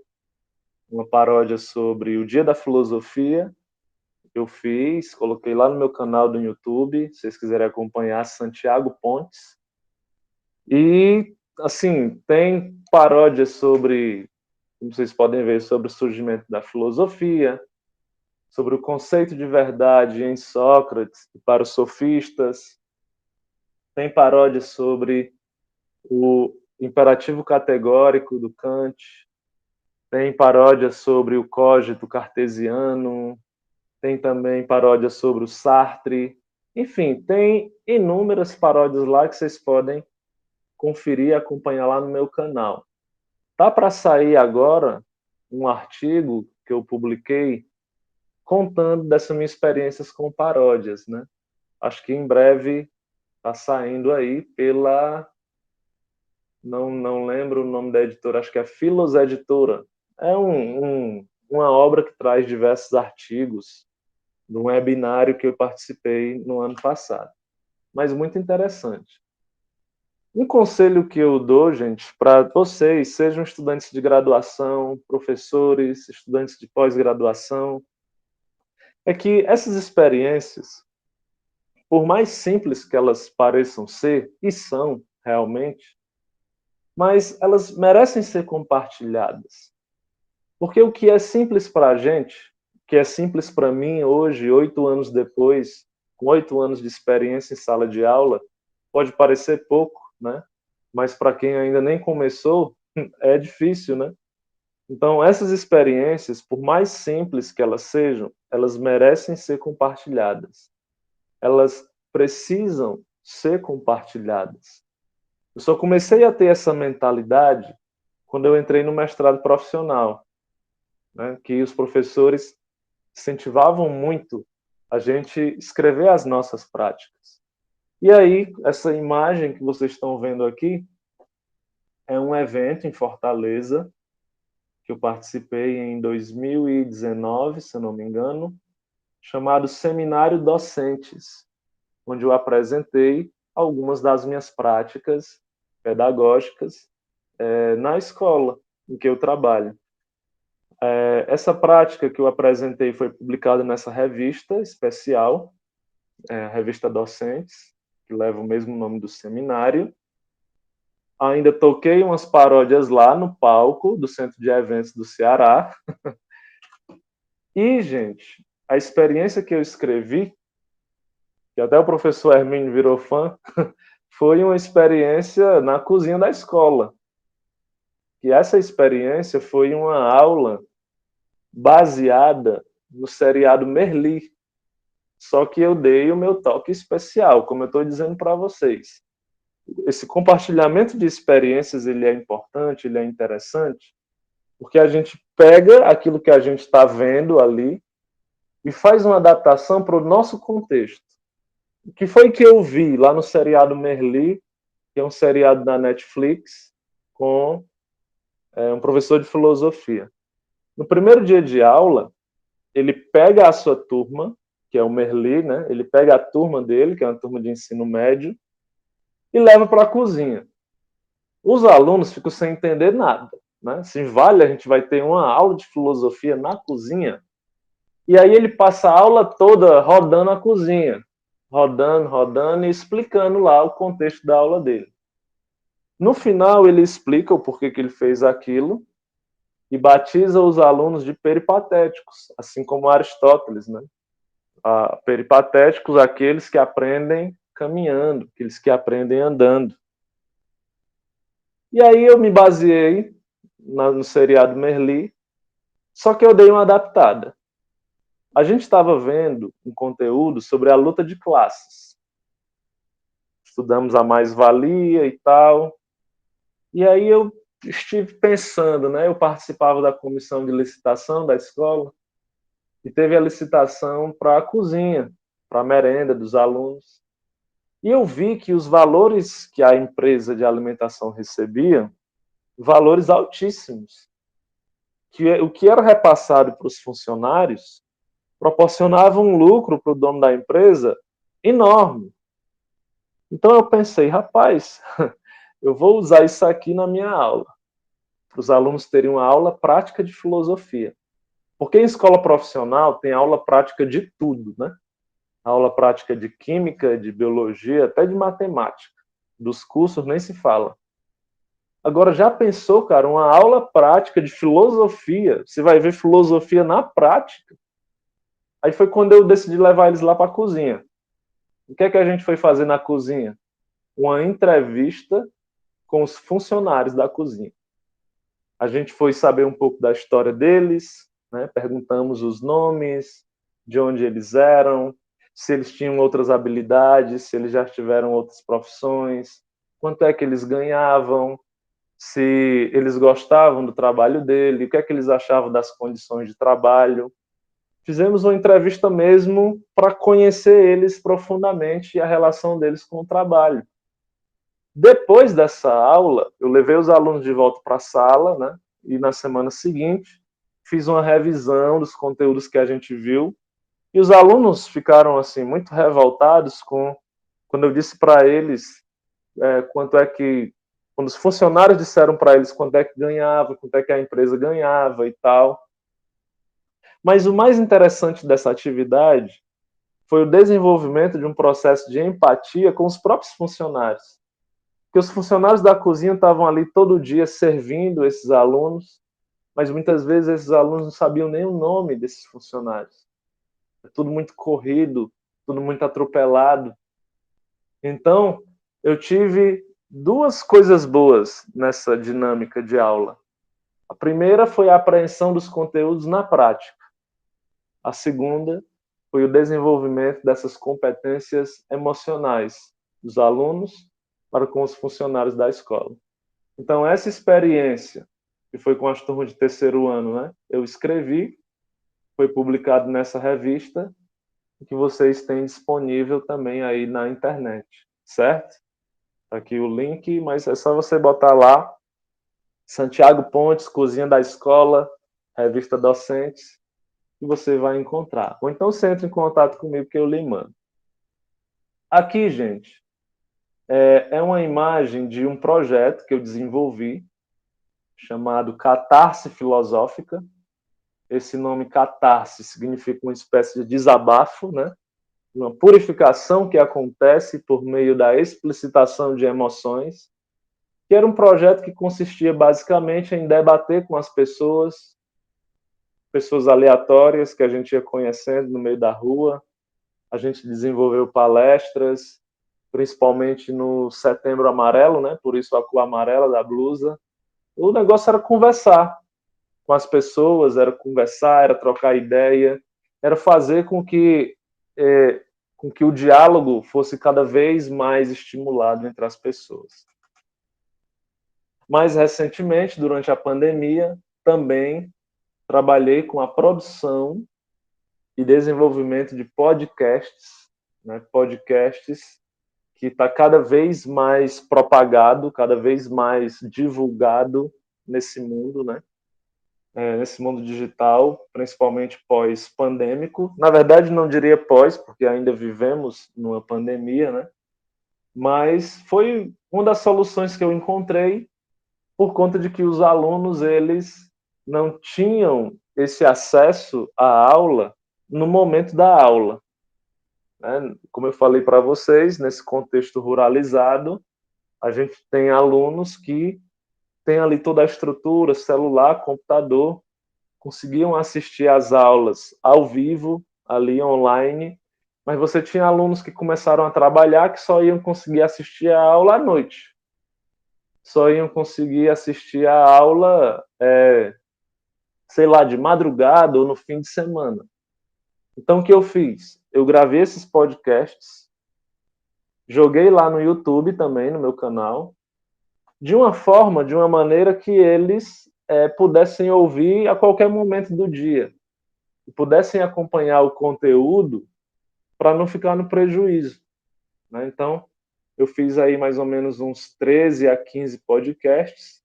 Speaker 3: uma paródia sobre o Dia da Filosofia. Eu fiz, coloquei lá no meu canal do YouTube, se vocês quiserem acompanhar, Santiago Pontes. E, assim, tem paródias sobre, como vocês podem ver, sobre o surgimento da filosofia, sobre o conceito de verdade em Sócrates para os sofistas. Tem paródias sobre o imperativo categórico do Kant. Tem paródias sobre o cogito cartesiano. Tem também paródia sobre o Sartre, Enfim, tem inúmeras paródias lá que vocês podem conferir e acompanhar lá no meu canal. Tá para sair agora um artigo que eu publiquei contando dessas minhas experiências com paródias, né? Acho que em breve tá saindo aí pela... Não lembro o nome da editora, acho que é Filos Editora. É uma obra que traz diversos artigos de um webinário que eu participei no ano passado. Mas muito interessante. Um conselho que eu dou, gente, para vocês, sejam estudantes de graduação, professores, estudantes de pós-graduação, é que essas experiências, por mais simples que elas pareçam ser, e são realmente, mas elas merecem ser compartilhadas. Porque o que é simples para a gente, o que é simples para mim hoje, 8 anos depois, com 8 anos de experiência em sala de aula, pode parecer pouco, né? Mas para quem ainda nem começou, é difícil, né? Então, essas experiências, por mais simples que elas sejam, elas merecem ser compartilhadas. Elas precisam ser compartilhadas. Eu só comecei a ter essa mentalidade quando eu entrei no mestrado profissional, né? Que os professores incentivavam muito a gente escrever as nossas práticas. E aí, essa imagem que vocês estão vendo aqui é um evento em Fortaleza que eu participei em 2019, se eu não me engano, chamado Seminário Docentes, onde eu apresentei algumas das minhas práticas pedagógicas na escola em que eu trabalho. Essa prática que eu apresentei foi publicada nessa revista especial, a Revista Docentes, que leva o mesmo nome do seminário. Ainda toquei umas paródias lá no palco do Centro de Eventos do Ceará. E, gente, a experiência que eu escrevi, que até o professor Hermínio virou fã, foi uma experiência na cozinha da escola. E essa experiência foi uma aula baseada no seriado Merli. Só que eu dei o meu toque especial, como eu estou dizendo para vocês. Esse compartilhamento de experiências ele é importante, ele é interessante, porque a gente pega aquilo que a gente está vendo ali e faz uma adaptação para o nosso contexto. O que foi que eu vi lá no seriado Merli, que é um seriado da Netflix, com um professor de filosofia. No primeiro dia de aula, ele pega a sua turma, que é o Merli, né? Ele pega a turma dele, que é uma turma de ensino médio, e leva para a cozinha. Os alunos ficam sem entender nada, né? Se vale, a gente vai ter uma aula de filosofia na cozinha, e aí ele passa a aula toda rodando a cozinha, rodando e explicando lá o contexto da aula dele. No final, ele explica o porquê que ele fez aquilo e batiza os alunos de peripatéticos, assim como Aristóteles, né? Peripatéticos, aqueles que aprendem caminhando, aqueles que aprendem andando. E aí eu me baseei no seriado Merli, só que eu dei uma adaptada. A gente estava vendo um conteúdo sobre a luta de classes. Estudamos a mais-valia e tal. E aí eu estive pensando, né? Eu participava da comissão de licitação da escola e teve a licitação para a cozinha, para a merenda dos alunos. E eu vi que os valores que a empresa de alimentação recebia, valores altíssimos, que o que era repassado para os funcionários proporcionava um lucro para o dono da empresa enorme. Então eu pensei, rapaz, eu vou usar isso aqui na minha aula, para os alunos terem uma aula prática de filosofia. Porque em escola profissional tem aula prática de tudo, né? Aula prática de química, de biologia, até de matemática. Dos cursos nem se fala. Agora, já pensou, cara, uma aula prática de filosofia? Você vai ver filosofia na prática? Aí foi quando eu decidi levar eles lá para a cozinha. O que é que a gente foi fazer na cozinha? Uma entrevista com os funcionários da cozinha. A gente foi saber um pouco da história deles, né? Perguntamos os nomes, de onde eles eram, se eles tinham outras habilidades, se eles já tiveram outras profissões, quanto é que eles ganhavam, se eles gostavam do trabalho dele, o que é que eles achavam das condições de trabalho. Fizemos uma entrevista mesmo para conhecer eles profundamente e a relação deles com o trabalho. Depois dessa aula, eu levei os alunos de volta para a sala, né? E na semana seguinte, fiz uma revisão dos conteúdos que a gente viu. E os alunos ficaram assim muito revoltados quando eu disse para eles quanto é que, quando os funcionários disseram para eles quanto é que ganhava, quanto é que a empresa ganhava e tal. Mas o mais interessante dessa atividade foi o desenvolvimento de um processo de empatia com os próprios funcionários. Porque os funcionários da cozinha estavam ali todo dia servindo esses alunos, mas muitas vezes esses alunos não sabiam nem o nome desses funcionários. É tudo muito corrido, tudo muito atropelado. Então, eu tive duas coisas boas nessa dinâmica de aula. A primeira foi a apreensão dos conteúdos na prática. A segunda foi o desenvolvimento dessas competências emocionais dos alunos para com os funcionários da escola. Então, essa experiência, que foi com as turmas de terceiro ano, né? Eu escrevi, foi publicado nessa revista, que vocês têm disponível também aí na internet, certo? Tá aqui o link, mas é só você botar lá, Santiago Pontes, Cozinha da Escola, Revista Docentes, que você vai encontrar. Ou então você entra em contato comigo que eu lhe mando. Aqui, gente, é uma imagem de um projeto que eu desenvolvi, chamado Catarse Filosófica. Esse nome Catarse significa uma espécie de desabafo, né? Uma purificação que acontece por meio da explicitação de emoções, que era um projeto que consistia basicamente em debater com as pessoas aleatórias que a gente ia conhecendo no meio da rua. A gente desenvolveu palestras, principalmente no Setembro Amarelo, né? Por isso a cor amarela da blusa. O negócio era conversar com as pessoas, era conversar, era trocar ideia, era fazer com que o diálogo fosse cada vez mais estimulado entre as pessoas. Mais recentemente, durante a pandemia, também trabalhei com a produção e desenvolvimento de podcasts, né? Podcasts que está cada vez mais propagado, cada vez mais divulgado nesse mundo, né? Nesse mundo digital, principalmente pós-pandêmico. Na verdade, não diria pós, porque ainda vivemos numa pandemia, né? Mas foi uma das soluções que eu encontrei por conta de que os alunos eles não tinham esse acesso à aula no momento da aula. Né? Como eu falei para vocês, nesse contexto ruralizado, a gente tem alunos que têm ali toda a estrutura, celular, computador, conseguiam assistir às aulas ao vivo, ali online, mas você tinha alunos que começaram a trabalhar que só iam conseguir assistir a aula à noite. Só iam conseguir assistir a aula, sei lá, de madrugada ou no fim de semana. Então, o que eu fiz? Eu gravei esses podcasts, joguei lá no YouTube também, no meu canal, de uma maneira que eles pudessem ouvir a qualquer momento do dia, e pudessem acompanhar o conteúdo para não ficar no prejuízo. Né? Então, eu fiz aí mais ou menos uns 13 a 15 podcasts,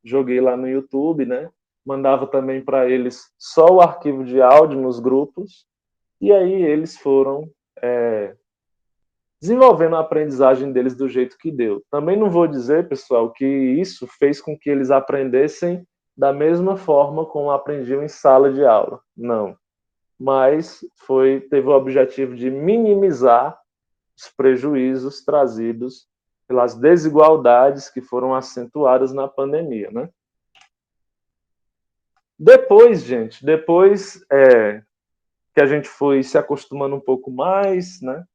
Speaker 3: joguei lá no YouTube, né? Mandava também para eles só o arquivo de áudio nos grupos, e aí eles foram desenvolvendo a aprendizagem deles do jeito que deu. Também não vou dizer, pessoal, que isso fez com que eles aprendessem da mesma forma como aprendiam em sala de aula. Não. Mas teve o objetivo de minimizar os prejuízos trazidos pelas desigualdades que foram acentuadas na pandemia, né? Depois, gente, que a gente foi se acostumando um pouco mais, né?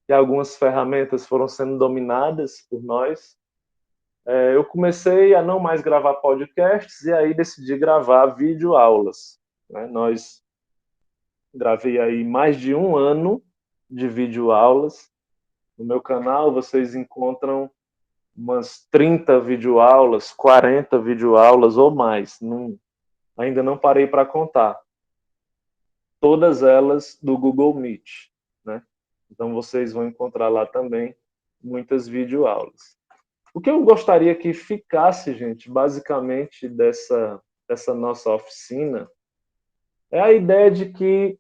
Speaker 3: E algumas ferramentas foram sendo dominadas por nós, eu comecei a não mais gravar podcasts e aí decidi gravar videoaulas. Né? Gravei aí mais de um ano de videoaulas. No meu canal vocês encontram umas 30 videoaulas, 40 videoaulas ou mais. Ainda não parei para contar. Todas elas do Google Meet, né? Então vocês vão encontrar lá também muitas videoaulas. O que eu gostaria que ficasse, gente, basicamente dessa nossa oficina, é a ideia de que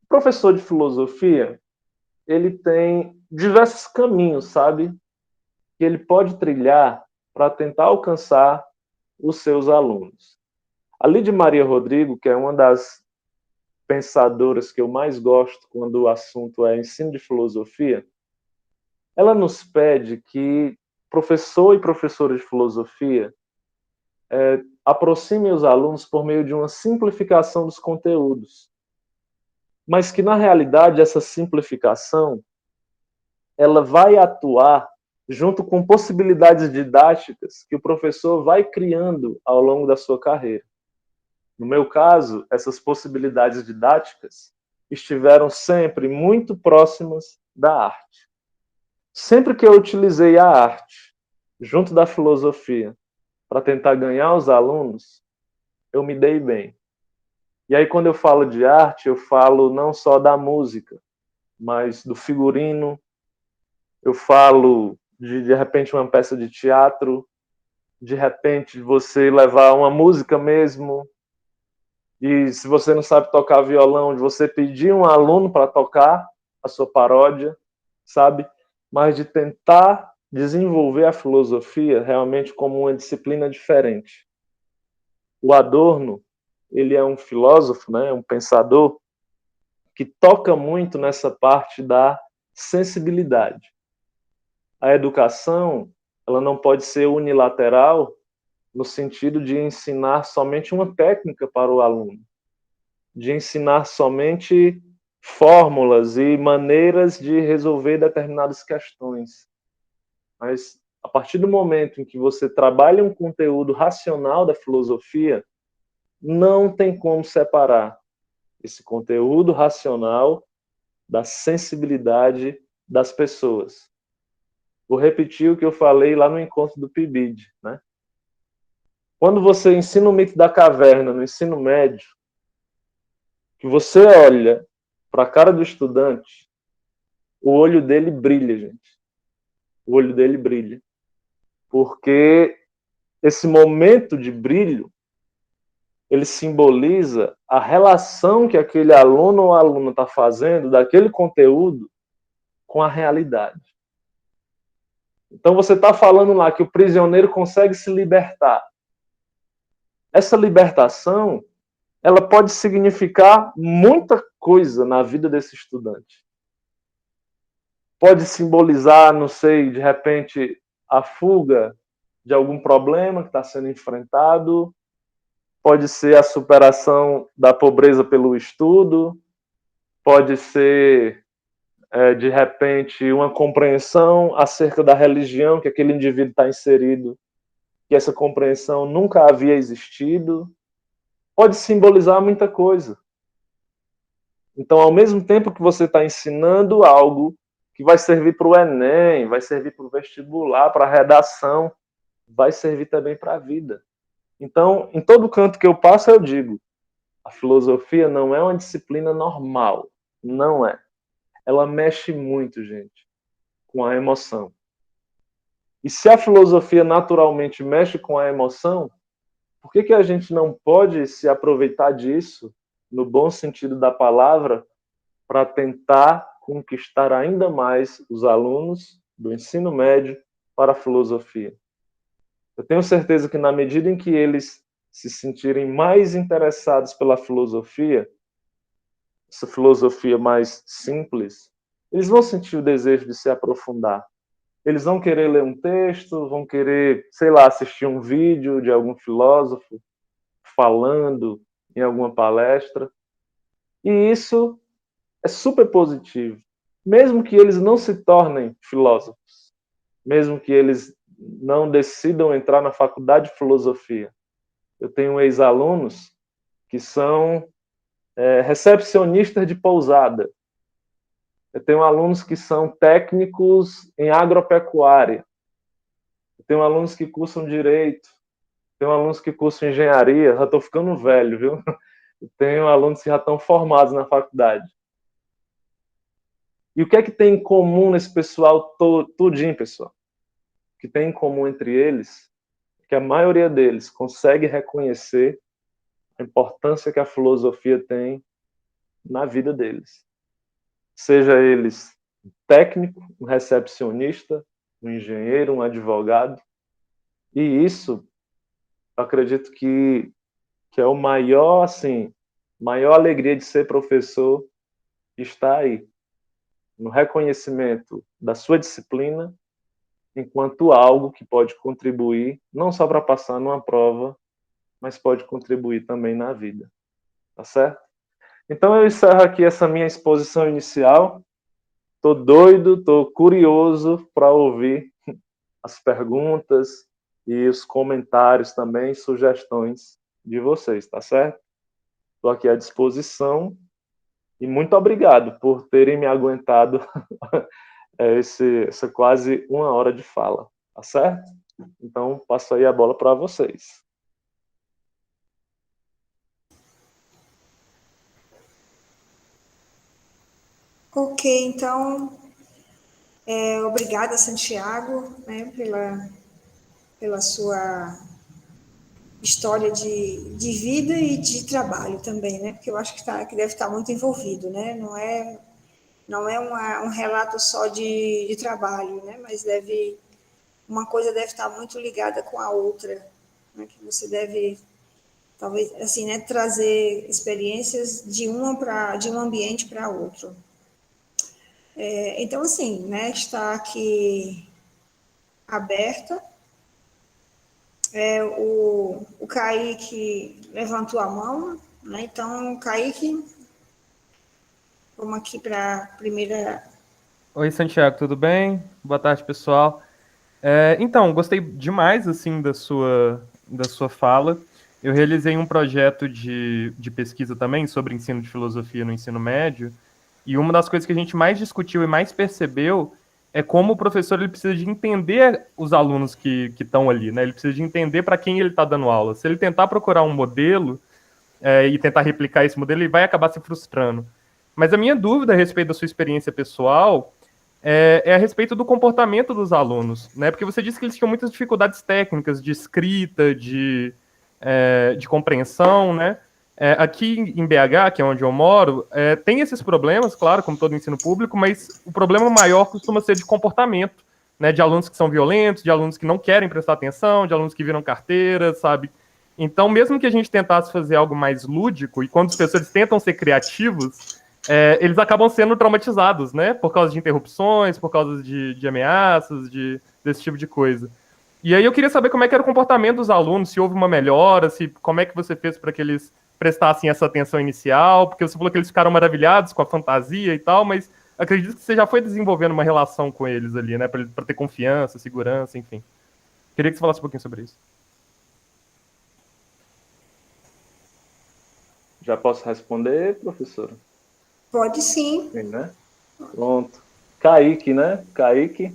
Speaker 3: o professor de filosofia, ele tem diversos caminhos, sabe? Que ele pode trilhar para tentar alcançar os seus alunos. A Lídia Maria Rodrigo, que é uma das pensadoras que eu mais gosto quando o assunto é ensino de filosofia, ela nos pede que professor e professora de filosofia aproximem os alunos por meio de uma simplificação dos conteúdos. Mas que, na realidade, essa simplificação ela vai atuar junto com possibilidades didáticas que o professor vai criando ao longo da sua carreira. No meu caso, essas possibilidades didáticas estiveram sempre muito próximas da arte. Sempre que eu utilizei a arte junto da filosofia para tentar ganhar os alunos, eu me dei bem. E aí, quando eu falo de arte, eu falo não só da música, mas do figurino, eu falo de repente, uma peça de teatro, de repente, você levar uma música mesmo, e se você não sabe tocar violão, de você pedir um aluno para tocar a sua paródia, sabe? Mas de tentar desenvolver a filosofia realmente como uma disciplina diferente. O Adorno, ele é um filósofo, né, um pensador, que toca muito nessa parte da sensibilidade. A educação, ela não pode ser unilateral no sentido de ensinar somente uma técnica para o aluno, de ensinar somente fórmulas e maneiras de resolver determinadas questões. Mas, a partir do momento em que você trabalha um conteúdo racional da filosofia, não tem como separar esse conteúdo racional da sensibilidade das pessoas. Vou repetir o que eu falei lá no encontro do PIBID, né? Quando você ensina o mito da caverna no ensino médio, que você olha para a cara do estudante, o olho dele brilha, gente. O olho dele brilha. Porque esse momento de brilho, ele simboliza a relação que aquele aluno ou aluna está fazendo daquele conteúdo com a realidade. Então você está falando lá que o prisioneiro consegue se libertar. Essa libertação, ela pode significar muita coisa na vida desse estudante. Pode simbolizar, não sei, de repente, a fuga de algum problema que está sendo enfrentado, pode ser a superação da pobreza pelo estudo, pode ser, de repente, uma compreensão acerca da religião que aquele indivíduo está inserido, que essa compreensão nunca havia existido, pode simbolizar muita coisa. Então, ao mesmo tempo que você está ensinando algo que vai servir para o Enem, vai servir para o vestibular, para a redação, vai servir também para a vida. Então, em todo canto que eu passo, eu digo, a filosofia não é uma disciplina normal. Não é. Ela mexe muito, gente, com a emoção. E se a filosofia naturalmente mexe com a emoção, por que a gente não pode se aproveitar disso, no bom sentido da palavra, para tentar conquistar ainda mais os alunos do ensino médio para a filosofia? Eu tenho certeza que, na medida em que eles se sentirem mais interessados pela filosofia, essa filosofia mais simples, eles vão sentir o desejo de se aprofundar. Eles vão querer ler um texto, vão querer, sei lá, assistir um vídeo de algum filósofo falando em alguma palestra. E isso é super positivo. Mesmo que eles não se tornem filósofos, mesmo que eles não decidam entrar na faculdade de filosofia. Eu tenho ex-alunos que são recepcionistas de pousada. Eu tenho alunos que são técnicos em agropecuária. Eu tenho alunos que cursam direito. Eu tenho alunos que cursam engenharia. Já estou ficando velho, viu? Eu tenho alunos que já estão formados na faculdade. E o que é que tem em comum nesse pessoal tudinho, pessoal? O que tem em comum entre eles é que a maioria deles consegue reconhecer a importância que a filosofia tem na vida deles. Seja eles um técnico, um recepcionista, um engenheiro, um advogado. E isso, eu acredito que é o maior, assim, maior alegria de ser professor, está aí, no reconhecimento da sua disciplina enquanto algo que pode contribuir, não só para passar numa prova, mas pode contribuir também na vida. Tá certo? Então eu encerro aqui essa minha exposição inicial. Tô doido, tô curioso para ouvir as perguntas e os comentários também, sugestões de vocês, tá certo? Estou aqui à disposição e muito obrigado por terem me aguentado essa quase 1 hora de fala, tá certo? Então, passo aí a bola para vocês.
Speaker 1: Ok, então, obrigada, Santiago, né, pela sua história de vida e de trabalho também, né? Porque eu acho que deve estar muito envolvido, né? Não é um relato só de trabalho, né? Mas uma coisa deve estar muito ligada com a outra, né? Que você deve, talvez, assim, né? Trazer experiências de um ambiente para outro. Então, assim, né? Está aqui aberta. O Kaique levantou a mão, né? Então, Kaique, vamos aqui para a primeira.
Speaker 4: Oi, Santiago, tudo bem? Boa tarde, pessoal. Então, gostei demais assim da sua fala. Eu realizei um projeto de pesquisa também sobre ensino de filosofia no ensino médio, e uma das coisas que a gente mais discutiu e mais percebeu é como o professor ele precisa de entender os alunos que estão ali, né? Ele precisa de entender para quem ele está dando aula. Se ele tentar procurar um modelo e tentar replicar esse modelo, ele vai acabar se frustrando. Mas a minha dúvida a respeito da sua experiência pessoal é a respeito do comportamento dos alunos, né? Porque você disse que eles tinham muitas dificuldades técnicas de escrita, de compreensão, né? Aqui em BH, que é onde eu moro, tem esses problemas, claro, como todo ensino público, mas o problema maior costuma ser de comportamento, né? De alunos que são violentos, de alunos que não querem prestar atenção, de alunos que viram carteira, sabe? Então, mesmo que a gente tentasse fazer algo mais lúdico, e quando os professores tentam ser criativos, eles acabam sendo traumatizados, né? Por causa de interrupções, por causa de ameaças, desse tipo de coisa. E aí eu queria saber como é que era o comportamento dos alunos, se houve uma melhora, como é que você fez para que eles prestassem essa atenção inicial, porque você falou que eles ficaram maravilhados com a fantasia e tal, mas acredito que você já foi desenvolvendo uma relação com eles ali, né? Para ter confiança, segurança, enfim. Queria que você falasse um pouquinho sobre isso.
Speaker 3: Já posso responder, professora?
Speaker 1: Pode sim.
Speaker 3: Sim, né? Pronto. Kaique, né? Kaique.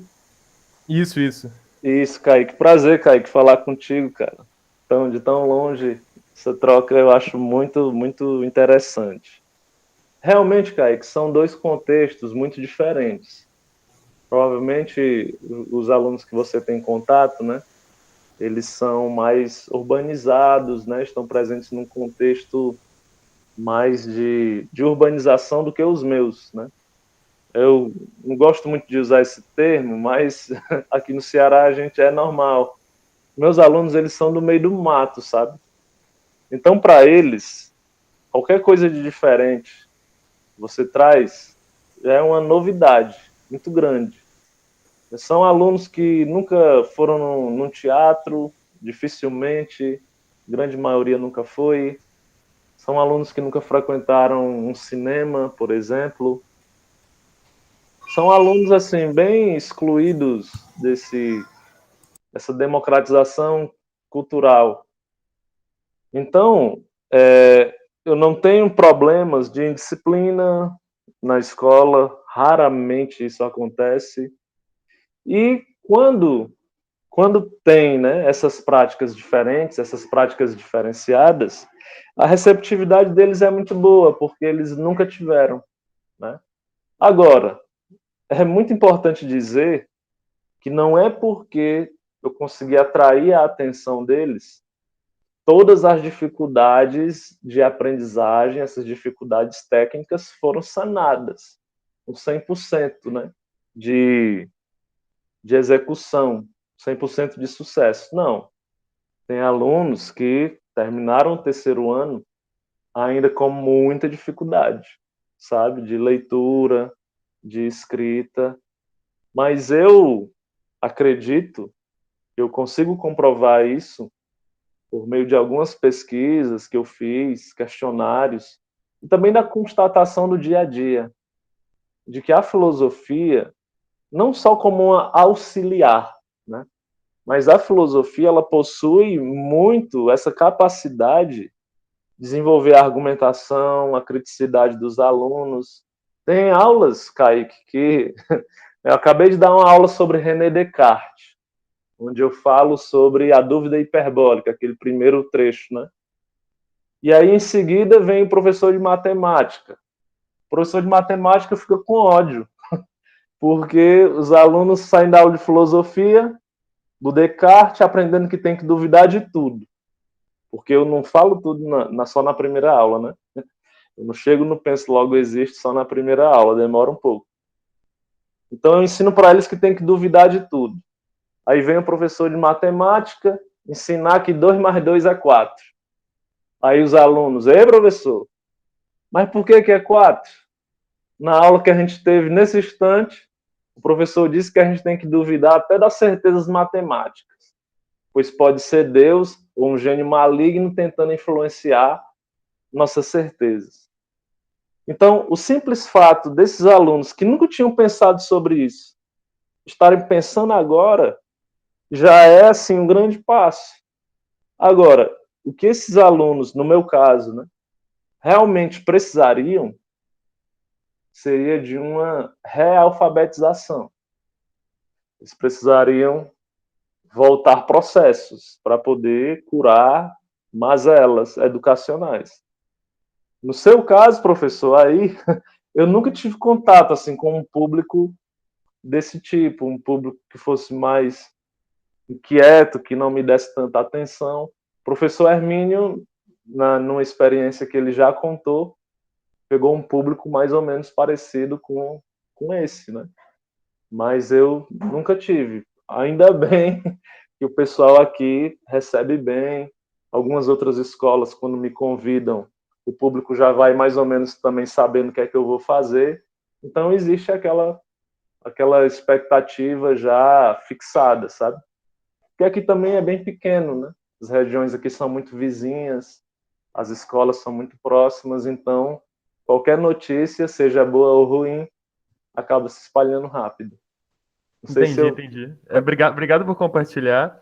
Speaker 4: Isso, isso.
Speaker 3: Isso, Kaique. Prazer, Kaique, falar contigo, cara. De tão longe, essa troca eu acho muito, muito interessante. Realmente, Kaique, são dois contextos muito diferentes. Provavelmente os alunos que você tem contato, né? Eles são mais urbanizados, né? Estão presentes num contexto mais de urbanização do que os meus, né? Eu não gosto muito de usar esse termo, mas aqui no Ceará a gente é normal. Meus alunos, eles são do meio do mato, sabe? Então, para eles, qualquer coisa de diferente você traz é uma novidade muito grande. São alunos que nunca foram num teatro, dificilmente, grande maioria nunca foi. São alunos que nunca frequentaram um cinema, por exemplo. São alunos assim bem excluídos dessa democratização cultural. Então, eu não tenho problemas de indisciplina na escola, raramente isso acontece. E quando tem, né, essas práticas diferentes, essas práticas diferenciadas, a receptividade deles é muito boa, porque eles nunca tiveram, né? Agora, é muito importante dizer que não é porque eu consegui atrair a atenção deles, todas as dificuldades de aprendizagem, essas dificuldades técnicas foram sanadas, com 100%, né, de execução, 100% de sucesso. Não. Tem alunos que terminaram o terceiro ano ainda com muita dificuldade, sabe? De leitura, de escrita. Mas eu acredito que eu consigo comprovar isso por meio de algumas pesquisas que eu fiz, questionários, e também da constatação do dia a dia, de que a filosofia, não só como uma auxiliar, né? Mas a filosofia, ela possui muito essa capacidade de desenvolver a argumentação, a criticidade dos alunos. Tem aulas, Kaique, que eu acabei de dar uma aula sobre René Descartes, onde eu falo sobre a dúvida hiperbólica, aquele primeiro trecho, né? E aí, em seguida, vem o professor de matemática. O professor de matemática fica com ódio, porque os alunos saem da aula de filosofia, do Descartes, aprendendo que tem que duvidar de tudo. Porque eu não falo tudo só na primeira aula, né? Eu não chego no penso logo existe só na primeira aula, demora um pouco. Então eu ensino para eles que tem que duvidar de tudo. Aí vem o professor de matemática ensinar que 2 mais 2 é 4. Aí os alunos, ei, professor, mas por que é 4? Na aula que a gente teve nesse instante, o professor disse que a gente tem que duvidar até das certezas matemáticas, pois pode ser Deus ou um gênio maligno tentando influenciar nossas certezas. Então, o simples fato desses alunos que nunca tinham pensado sobre isso, estarem pensando agora, já é, assim, um grande passo. Agora, o que esses alunos, no meu caso, né, realmente precisariam seria de uma realfabetização. Eles precisariam voltar processos para poder curar mazelas educacionais. No seu caso, professor, aí eu nunca tive contato assim com um público desse tipo, um público que fosse mais inquieto, que não me desse tanta atenção. O professor Hermínio, numa experiência que ele já contou, pegou um público mais ou menos parecido com esse, né? Mas eu nunca tive. Ainda bem que o pessoal aqui recebe bem. Algumas outras escolas, quando me convidam, o público já vai mais ou menos também sabendo o que é que eu vou fazer. Então, existe aquela expectativa já fixada, sabe? Porque aqui também é bem pequeno, né? As regiões aqui são muito vizinhas, as escolas são muito próximas, então qualquer notícia, seja boa ou ruim, acaba se espalhando rápido. Não sei se
Speaker 4: Entendi. Obrigado por compartilhar.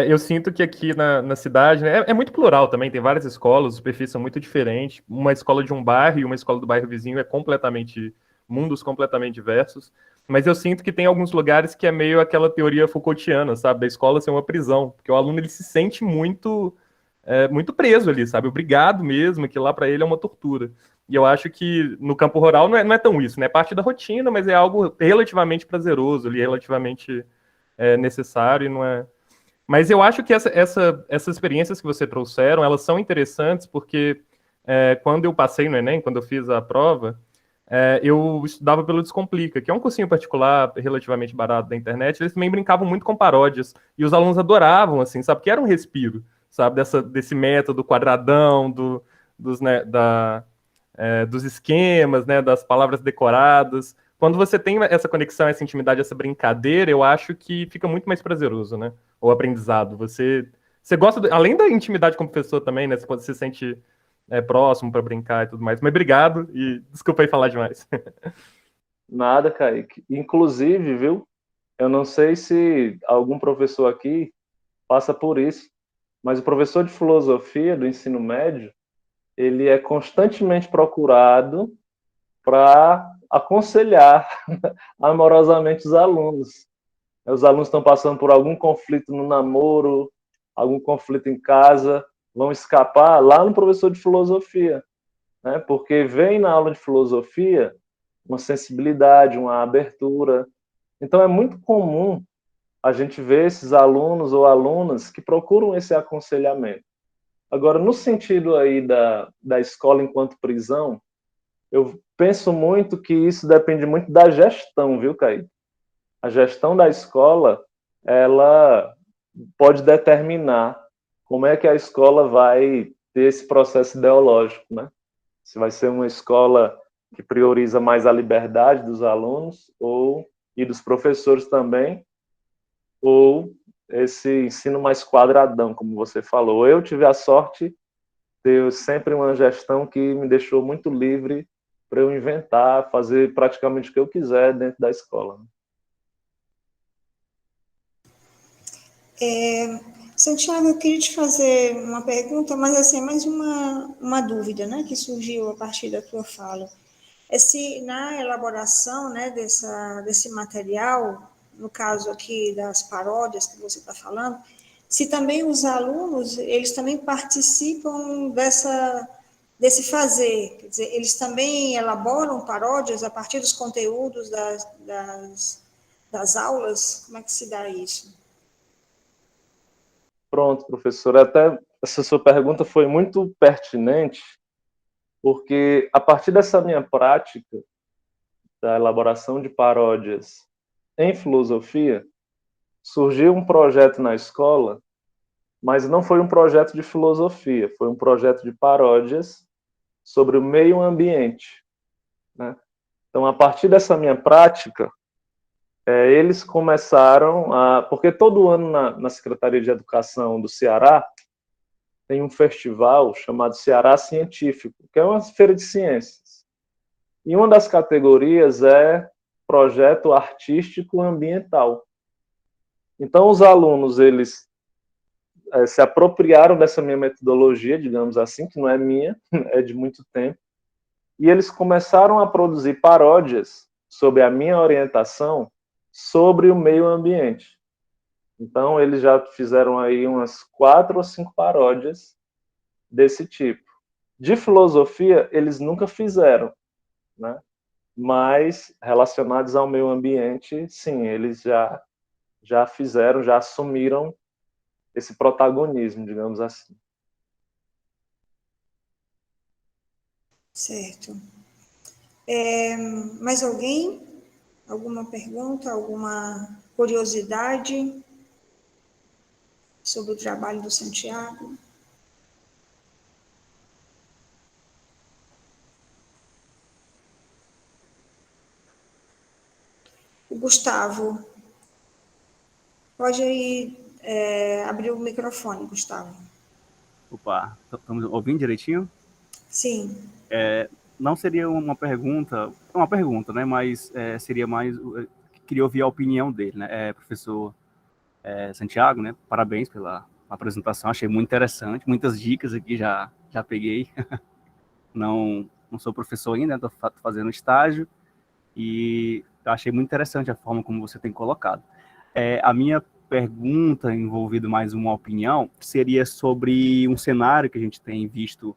Speaker 4: Eu sinto que aqui na cidade, né, é muito plural também, tem várias escolas, os perfis são muito diferentes. Uma escola de um bairro e uma escola do bairro vizinho é mundos completamente diversos. Mas eu sinto que tem alguns lugares que é meio aquela teoria Foucaultiana, sabe? Da escola ser uma prisão, porque o aluno ele se sente muito preso ali, sabe? Obrigado mesmo, que lá para ele é uma tortura. E eu acho que no campo rural não é tão isso, né? É parte da rotina, mas é algo relativamente prazeroso ali, relativamente necessário e não é. Mas eu acho que essas experiências que você trouxeram, elas são interessantes porque quando eu passei no Enem, quando eu fiz a prova, eu estudava pelo Descomplica, que é um cursinho particular relativamente barato da internet. Eles também brincavam muito com paródias e os alunos adoravam, assim, sabe? Que era um respiro, sabe? Desse método quadradão, dos esquemas, né? Das palavras decoradas. Quando você tem essa conexão, essa intimidade, essa brincadeira, eu acho que fica muito mais prazeroso, né? O aprendizado. Você gosta, além da intimidade com o professor também, né? Você se sente próximo para brincar e tudo mais. Mas obrigado e desculpa aí falar demais.
Speaker 3: Nada, Kaique. Inclusive, viu? Eu não sei se algum professor aqui passa por isso, mas o professor de filosofia do ensino médio, ele é constantemente procurado para aconselhar amorosamente os alunos. Os alunos estão passando por algum conflito no namoro, algum conflito em casa, vão escapar lá no professor de filosofia, né? Porque vem na aula de filosofia uma sensibilidade, uma abertura. Então é muito comum a gente ver esses alunos ou alunas que procuram esse aconselhamento. Agora, no sentido aí da escola enquanto prisão, eu penso muito que isso depende muito da gestão, viu, Caí? A gestão da escola, ela pode determinar como é que a escola vai ter esse processo ideológico, né? Se vai ser uma escola que prioriza mais a liberdade dos alunos e dos professores também, ou esse ensino mais quadradão, como você falou. Eu tive a sorte de ter sempre uma gestão que me deixou muito livre para eu inventar, fazer praticamente o que eu quiser dentro da escola.
Speaker 1: Santiago, eu queria te fazer uma pergunta, mas assim, mais uma dúvida, né, que surgiu a partir da tua fala. É se na elaboração, né, desse material, no caso aqui das paródias que você está falando, se também os alunos, eles também participam desse fazer, quer dizer, eles também elaboram paródias a partir dos conteúdos das aulas, como é que se dá isso?
Speaker 3: Pronto, professor. Até essa sua pergunta foi muito pertinente, porque a partir dessa minha prática da elaboração de paródias em filosofia, surgiu um projeto na escola, mas não foi um projeto de filosofia, foi um projeto de paródias sobre o meio ambiente, né? Então, a partir dessa minha prática, eles começaram a... Porque todo ano na Secretaria de Educação do Ceará tem um festival chamado Ceará Científico, que é uma feira de ciências. E uma das categorias é projeto artístico ambiental. Então, os alunos, eles se apropriaram dessa minha metodologia, digamos assim, que não é minha, é de muito tempo, e eles começaram a produzir paródias sobre a minha orientação sobre o meio ambiente. Então, eles já fizeram aí umas 4 ou 5 paródias desse tipo. De filosofia, eles nunca fizeram, né? Mas relacionados ao meio ambiente, sim, eles já fizeram, já assumiram esse protagonismo, digamos assim.
Speaker 1: Certo. Mais alguém? Alguma pergunta, alguma curiosidade sobre o trabalho do Santiago? O Gustavo, pode aí abrir o microfone, Gustavo.
Speaker 5: Opa, estamos ouvindo direitinho?
Speaker 1: Sim.
Speaker 5: Não seria uma pergunta, né? Mas seria mais, queria ouvir a opinião dele, né? Professor Santiago, né? Parabéns pela apresentação, achei muito interessante, muitas dicas aqui já peguei. Não sou professor ainda, estou fazendo estágio e achei muito interessante a forma como você tem colocado. A minha pergunta, envolvendo mais uma opinião, seria sobre um cenário que a gente tem visto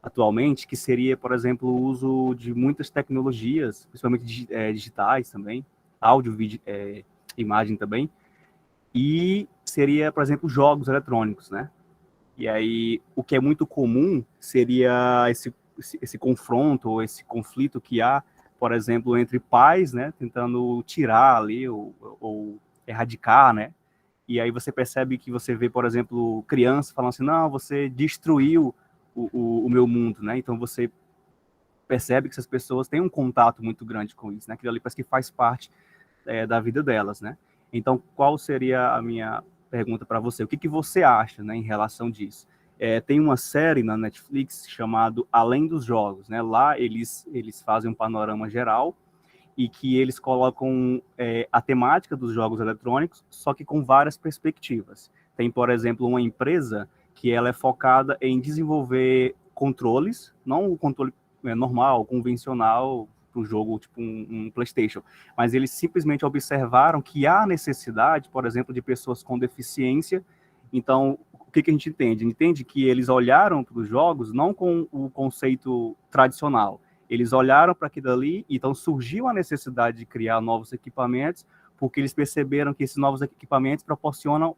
Speaker 5: atualmente, que seria, por exemplo, o uso de muitas tecnologias, principalmente digitais também, áudio, vídeo, imagem também, e seria, por exemplo, jogos eletrônicos, né? E aí, o que é muito comum seria esse confronto, ou esse conflito que há, por exemplo, entre pais, né, tentando tirar ali, ou erradicar, né? E aí você percebe que você vê, por exemplo, crianças falando assim, não, você destruiu o meu mundo, né? Então você percebe que essas pessoas têm um contato muito grande com isso, né? Aquilo ali parece que faz parte da vida delas, né? Então, qual seria a minha pergunta para você? O que você acha, né, em relação disso? Tem uma série na Netflix chamado Além dos Jogos, né? Lá eles fazem um panorama geral e que eles colocam a temática dos jogos eletrônicos, só que com várias perspectivas. Tem, por exemplo, uma empresa que ela é focada em desenvolver controles, não o controle normal, convencional, para um jogo tipo um PlayStation. Mas eles simplesmente observaram que há necessidade, por exemplo, de pessoas com deficiência. Então, o que a gente entende? Entende que eles olharam para os jogos não com o conceito tradicional. Eles olharam para aquilo ali, então surgiu a necessidade de criar novos equipamentos, porque eles perceberam que esses novos equipamentos proporcionam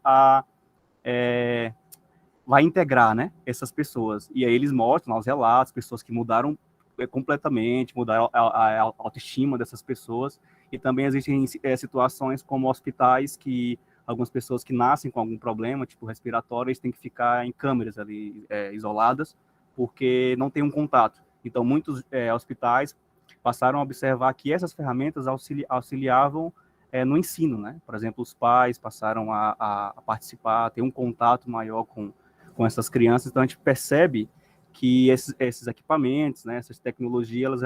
Speaker 5: vai integrar, né, essas pessoas. E aí eles mostram lá os relatos, pessoas que mudaram completamente, mudaram a autoestima dessas pessoas. E também existem situações como hospitais que algumas pessoas que nascem com algum problema, tipo respiratório, eles têm que ficar em câmeras ali, isoladas, porque não tem um contato. Então, muitos hospitais passaram a observar que essas ferramentas auxiliavam no ensino, né? Por exemplo, os pais passaram a participar, a ter um contato maior com essas crianças. Então, a gente percebe que esses equipamentos, né, essas tecnologias,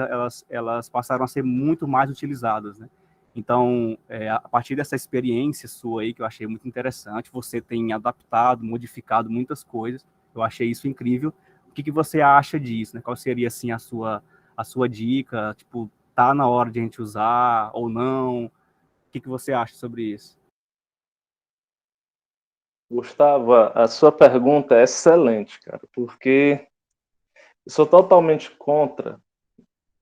Speaker 5: elas passaram a ser muito mais utilizadas, né? Então, a partir dessa experiência sua aí, que eu achei muito interessante, você tem adaptado, modificado muitas coisas, eu achei isso incrível. O que você acha disso, né? Qual seria, assim, a sua dica? Tipo, tá na hora de a gente usar ou não? O que você acha sobre isso?
Speaker 3: Gustavo, a sua pergunta é excelente, cara, porque eu sou totalmente contra.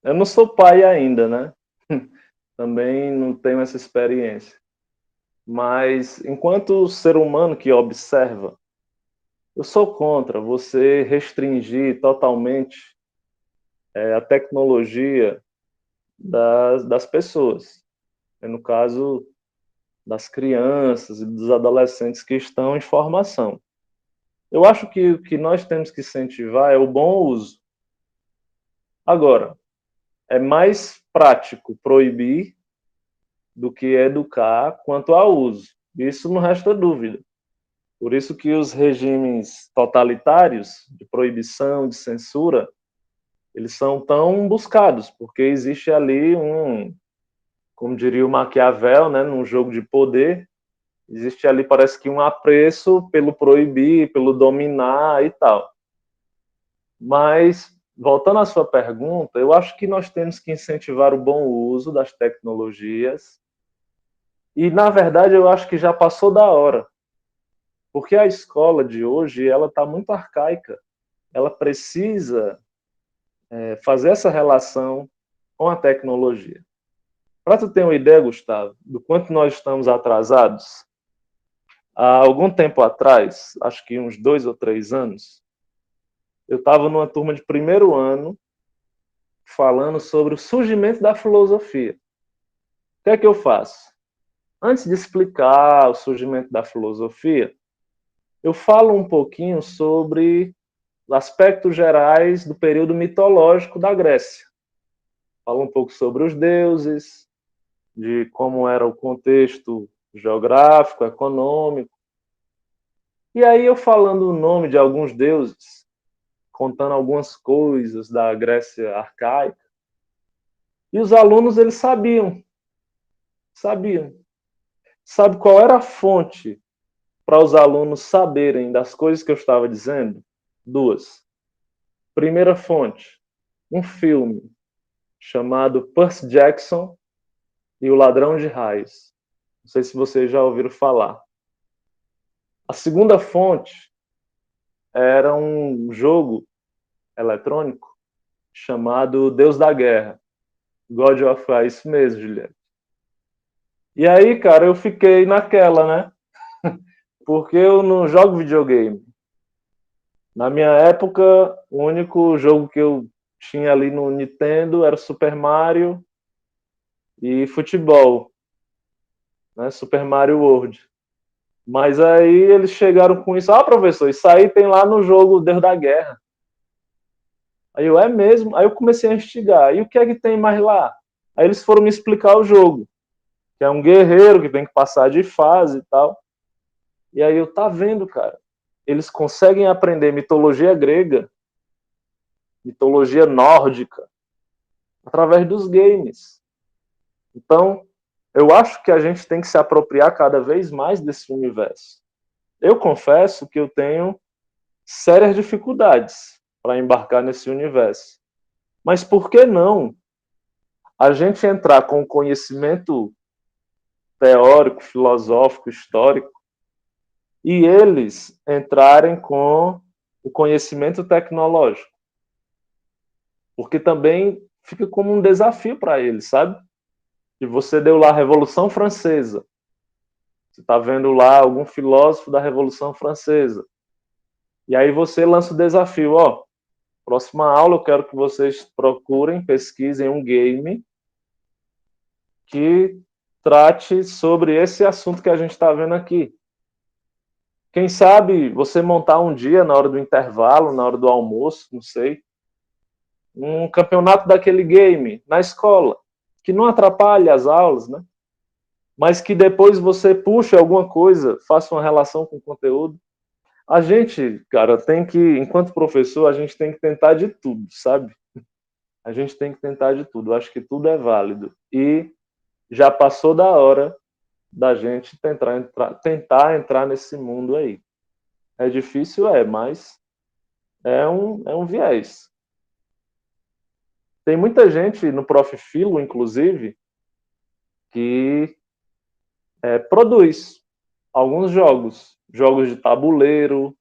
Speaker 3: Eu não sou pai ainda, né? Também não tenho essa experiência. Mas, enquanto ser humano que observa, eu sou contra você restringir totalmente a tecnologia das pessoas. No caso, das crianças e dos adolescentes que estão em formação. Eu acho que o que nós temos que incentivar é o bom uso. Agora, é mais prático proibir do que educar quanto ao uso. Isso não resta dúvida. Por isso que os regimes totalitários de proibição, de censura, eles são tão buscados, porque existe ali como diria o Maquiavel, né, num jogo de poder, existe ali, parece que um apreço pelo proibir, pelo dominar e tal. Mas, voltando à sua pergunta, eu acho que nós temos que incentivar o bom uso das tecnologias. E, na verdade, eu acho que já passou da hora. Porque a escola de hoje, ela está muito arcaica. Ela precisa fazer essa relação com a tecnologia. Para tu ter uma ideia, Gustavo, do quanto nós estamos atrasados, há algum tempo atrás, acho que uns 2 ou 3 anos, eu estava numa turma de primeiro ano falando sobre o surgimento da filosofia. O que é que eu faço? Antes de explicar o surgimento da filosofia, eu falo um pouquinho sobre aspectos gerais do período mitológico da Grécia. Falo um pouco sobre os deuses, de como era o contexto geográfico, econômico. E aí eu falando o nome de alguns deuses, contando algumas coisas da Grécia arcaica, e os alunos, eles sabiam. Sabe qual era a fonte para os alunos saberem das coisas que eu estava dizendo? 2. Primeira fonte, um filme chamado Percy Jackson e o Ladrão de Raios. Não sei se vocês já ouviram falar. A segunda fonte era um jogo eletrônico chamado Deus da Guerra. God of War, isso mesmo, Juliette. E aí, cara, eu fiquei naquela, né? Porque eu não jogo videogame. Na minha época, o único jogo que eu tinha ali no Nintendo era Super Mario e futebol, né? Super Mario World. Mas aí eles chegaram com isso. Ah, professor, isso aí tem lá no jogo Deus da Guerra. Aí eu, é mesmo? Aí eu comecei a instigar. E o que é que tem mais lá? Aí eles foram me explicar o jogo. Que é um guerreiro que tem que passar de fase e tal. E aí eu, tá vendo, cara? Eles conseguem aprender mitologia grega, mitologia nórdica, através dos games. Então, eu acho que a gente tem que se apropriar cada vez mais desse universo. Eu confesso que eu tenho sérias dificuldades para embarcar nesse universo. Mas por que não a gente entrar com conhecimento teórico, filosófico, histórico, e eles entrarem com o conhecimento tecnológico? Porque também fica como um desafio para eles, sabe? E você deu lá a Revolução Francesa. Você está vendo lá algum filósofo da Revolução Francesa. E aí você lança o desafio, ó, próxima aula eu quero que vocês procurem, pesquisem um game que trate sobre esse assunto que a gente está vendo aqui. Quem sabe você montar um dia, na hora do intervalo, na hora do almoço, não sei, um campeonato daquele game na escola, que não atrapalhe as aulas, né? Mas que depois você puxe alguma coisa, faça uma relação com o conteúdo. A gente, cara, tem que, enquanto professor, a gente tem que tentar de tudo, sabe? A gente tem que tentar de tudo. Eu acho que tudo é válido. E já passou da hora da gente tentar entrar nesse mundo aí. É difícil, mas é um viés. Tem muita gente no Profilo, inclusive, que produz alguns jogos de tabuleiro,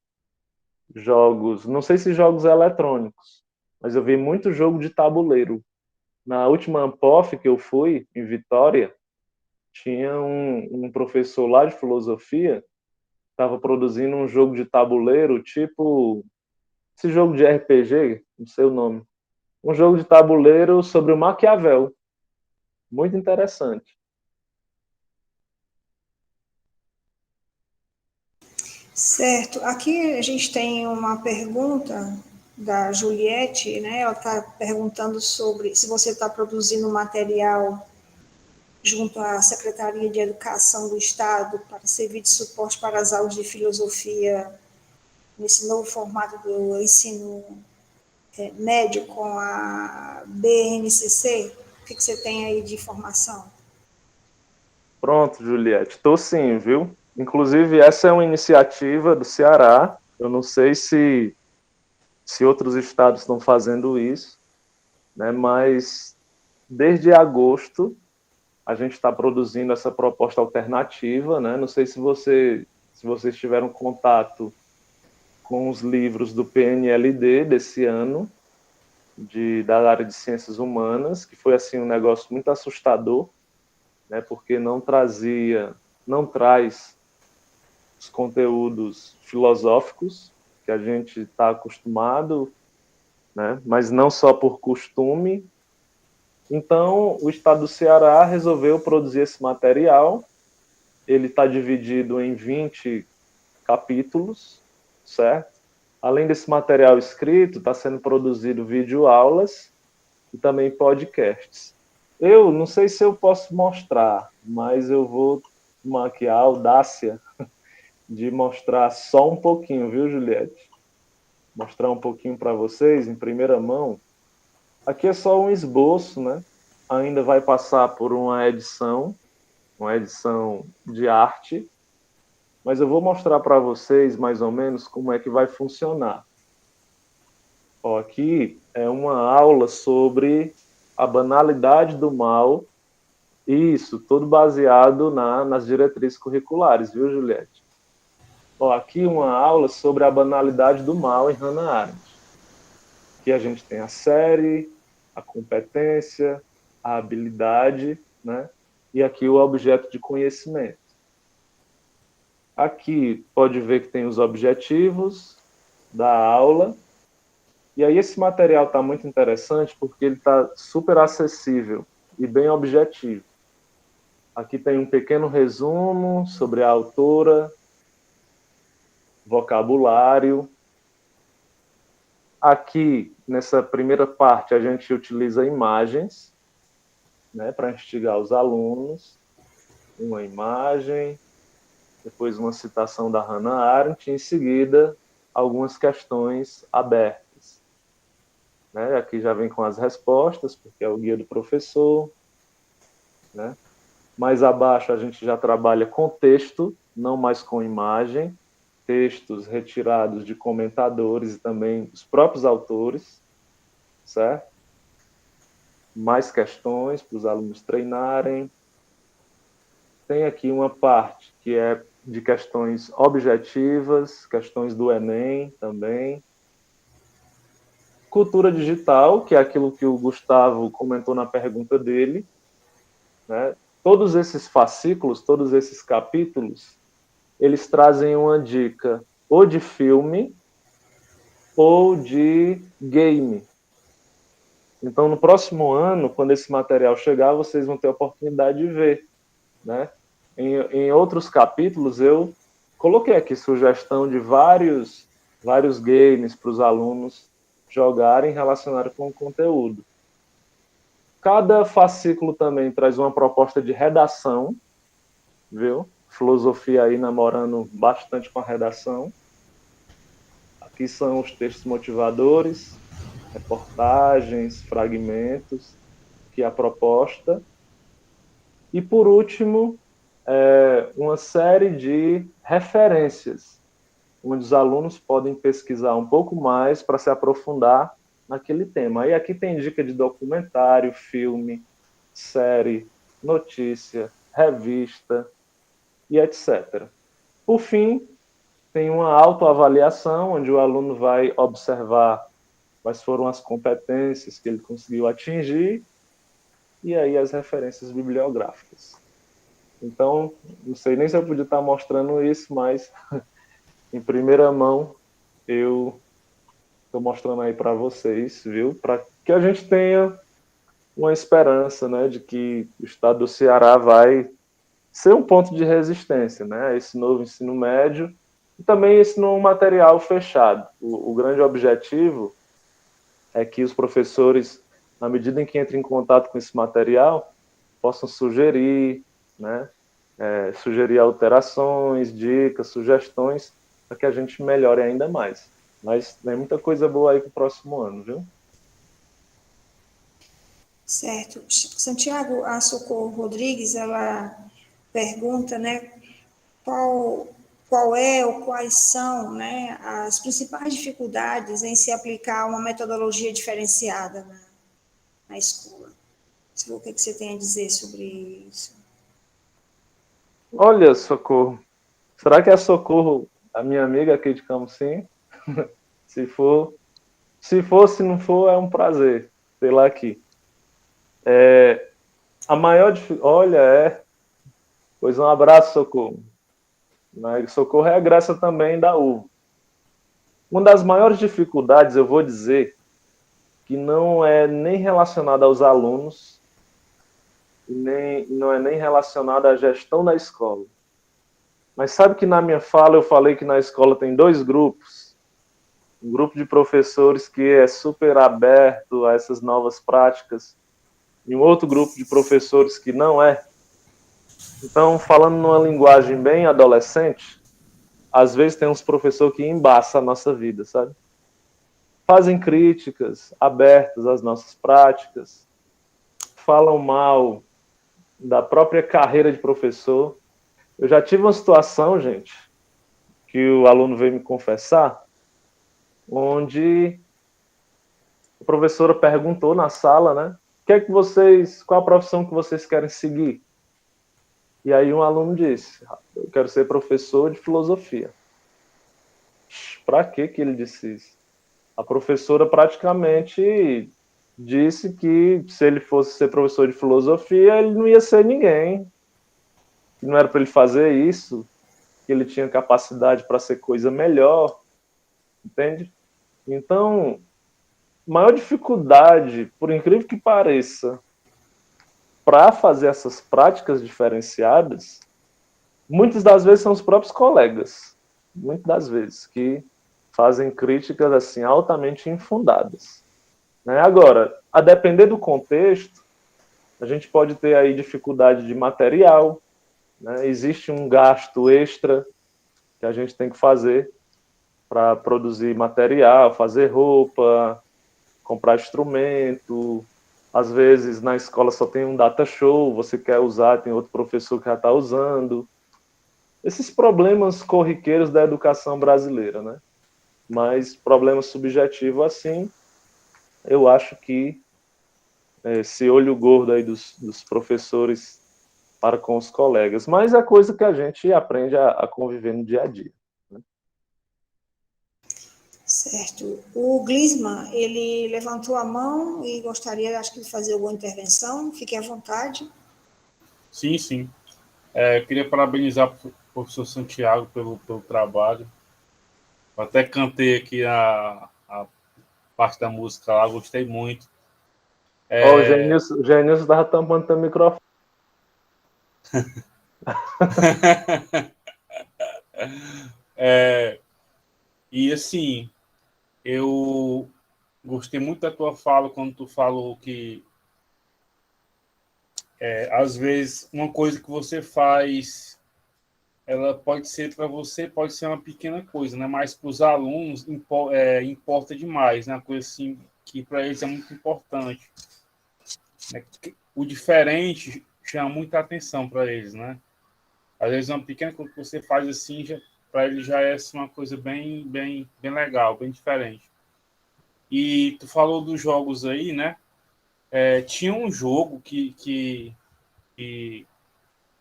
Speaker 3: jogos, não sei se jogos eletrônicos, mas eu vi muito jogo de tabuleiro. Na última Ampof que eu fui, em Vitória, tinha um professor lá de filosofia, estava produzindo um jogo de tabuleiro, tipo esse jogo de RPG, não sei o nome. Um jogo de tabuleiro sobre o Maquiavel. Muito interessante.
Speaker 1: Certo. Aqui a gente tem uma pergunta da Juliette, né? Ela está perguntando sobre se você está produzindo material junto à Secretaria de Educação do Estado para servir de suporte para as aulas de filosofia nesse novo formato do ensino médio com a BNCC. O que você tem aí de informação?
Speaker 3: Pronto, Juliette. Estou sim, viu? Inclusive, essa é uma iniciativa do Ceará. Eu não sei se outros estados estão fazendo isso, né? Mas desde agosto a gente está produzindo essa proposta alternativa, né? Não sei se vocês tiveram contato com os livros do PNLD desse ano, da área de ciências humanas, que foi assim um negócio muito assustador, né? Porque não traz os conteúdos filosóficos que a gente está acostumado, né? Mas não só por costume. Então, o Estado do Ceará resolveu produzir esse material. Ele está dividido em 20 capítulos, certo? Além desse material escrito, está sendo produzido videoaulas e também podcasts. Eu não sei se eu posso mostrar, mas eu vou tomar aqui a audácia de mostrar só um pouquinho, viu, Juliette? Mostrar um pouquinho para vocês, em primeira mão. Aqui é só um esboço, né? Ainda vai passar por uma edição de arte, mas eu vou mostrar para vocês mais ou menos como é que vai funcionar. Ó, aqui é uma aula sobre a banalidade do mal, isso, tudo baseado nas diretrizes curriculares, viu, Juliette? Ó, aqui uma aula sobre a banalidade do mal em Hannah Arendt. Aqui a gente tem a série, a competência, a habilidade, né? E aqui o objeto de conhecimento. Aqui pode ver que tem os objetivos da aula. E aí esse material está muito interessante porque ele está super acessível e bem objetivo. Aqui tem um pequeno resumo sobre a autora, vocabulário. Aqui, nessa primeira parte, a gente utiliza imagens, né, para instigar os alunos. Uma imagem, depois uma citação da Hannah Arendt, e em seguida, algumas questões abertas. Né? Aqui já vem com as respostas, porque é o guia do professor. Né? Mais abaixo, a gente já trabalha com texto, não mais com imagem. Textos retirados de comentadores e também dos próprios autores, certo? mais questões para os alunos treinarem. Tem aqui uma parte que é de questões objetivas, questões do Enem também. Cultura digital, que é aquilo que o Gustavo comentou na pergunta dele, né? Todos esses fascículos, todos esses capítulos, eles trazem uma dica ou de filme ou de game. Então, no próximo ano, quando esse material chegar, vocês vão ter a oportunidade de ver, né? Em outros capítulos, eu coloquei aqui sugestão de vários games para os alunos jogarem relacionados com o conteúdo. Cada fascículo também traz uma proposta de redação, viu? Filosofia aí namorando bastante com a redação. Aqui são os textos motivadores, reportagens, fragmentos, que é a proposta. E, por último, uma série de referências, onde os alunos podem pesquisar um pouco mais para se aprofundar naquele tema. Aí aqui tem dica de documentário, filme, série, notícia, revista e etc. Por fim, tem uma autoavaliação, onde o aluno vai observar quais foram as competências que ele conseguiu atingir e aí as referências bibliográficas. Então, não sei nem se eu podia estar mostrando isso, mas em primeira mão eu estou mostrando aí para vocês, viu? Para que a gente tenha uma esperança, né, de que o estado do Ceará vai ser um ponto de resistência, né, esse novo ensino médio e também esse novo material fechado. O grande objetivo é que os professores, na medida em que entrem em contato com esse material, possam sugerir, né, sugerir alterações, dicas, sugestões, para que a gente melhore ainda mais. Mas tem muita coisa boa aí para o próximo ano, viu?
Speaker 1: Certo. Santiago, a Socorro Rodrigues, ela pergunta, né, qual é ou quais são, né, as principais dificuldades em se aplicar uma metodologia diferenciada na escola. O que você tem a dizer sobre isso?
Speaker 3: Olha, Socorro, será que é Socorro a minha amiga aqui de Camusim? Se for, se não for, é um prazer tê-la aqui. A maior dificuldade, pois um abraço, Socorro. Socorro é a graça também da UVA. Uma das maiores dificuldades, eu vou dizer, que não é nem relacionada aos alunos, não é nem relacionada à gestão da escola. Mas sabe que na minha fala eu falei que na escola tem dois grupos? Um grupo de professores que é super aberto a essas novas práticas e um outro grupo de professores que não é. Então, falando numa linguagem bem adolescente, às vezes tem uns professores que embaçam a nossa vida, sabe? Fazem críticas abertas às nossas práticas, falam mal da própria carreira de professor. Eu já tive uma situação, gente, que o aluno veio me confessar, onde a professora perguntou na sala, né? Qual a profissão que vocês querem seguir? E aí um aluno disse, eu quero ser professor de filosofia. Para que ele disse isso? A professora praticamente disse que se ele fosse ser professor de filosofia, ele não ia ser ninguém. Que não era para ele fazer isso, que ele tinha capacidade para ser coisa melhor, entende? Então, maior dificuldade, por incrível que pareça, para fazer essas práticas diferenciadas, muitas das vezes são os próprios colegas, muitas das vezes, que fazem críticas assim altamente infundadas. Né? Agora, a depender do contexto, a gente pode ter aí dificuldade de material, né? Existe um gasto extra que a gente tem que fazer para produzir material, fazer roupa, comprar instrumento. Às vezes na escola só tem um data show, você quer usar, tem outro professor que já está usando. Esses problemas corriqueiros da educação brasileira, né? Mas problema subjetivo assim, eu acho que esse olho gordo aí dos professores para com os colegas, mas é coisa que a gente aprende a conviver no dia a dia.
Speaker 1: Certo. O Glisman, ele levantou a mão e gostaria, acho que, de fazer alguma intervenção. Fique à vontade.
Speaker 6: Sim, sim. Eu queria parabenizar o professor Santiago pelo trabalho. Eu até cantei aqui a parte da música lá, gostei muito.
Speaker 3: O Genilson estava tampando teu microfone.
Speaker 6: E assim, eu gostei muito da tua fala quando tu falou que às vezes uma coisa que você faz, ela pode ser para você, pode ser uma pequena coisa, né? Mas para os alunos importa demais, né? Uma coisa assim que para eles é muito importante, né? O diferente chama muita atenção para eles, né? Às vezes uma pequena coisa que você faz assim, para eles já é assim, uma coisa bem legal, bem diferente. E tu falou dos jogos aí, né? Tinha um jogo que tinha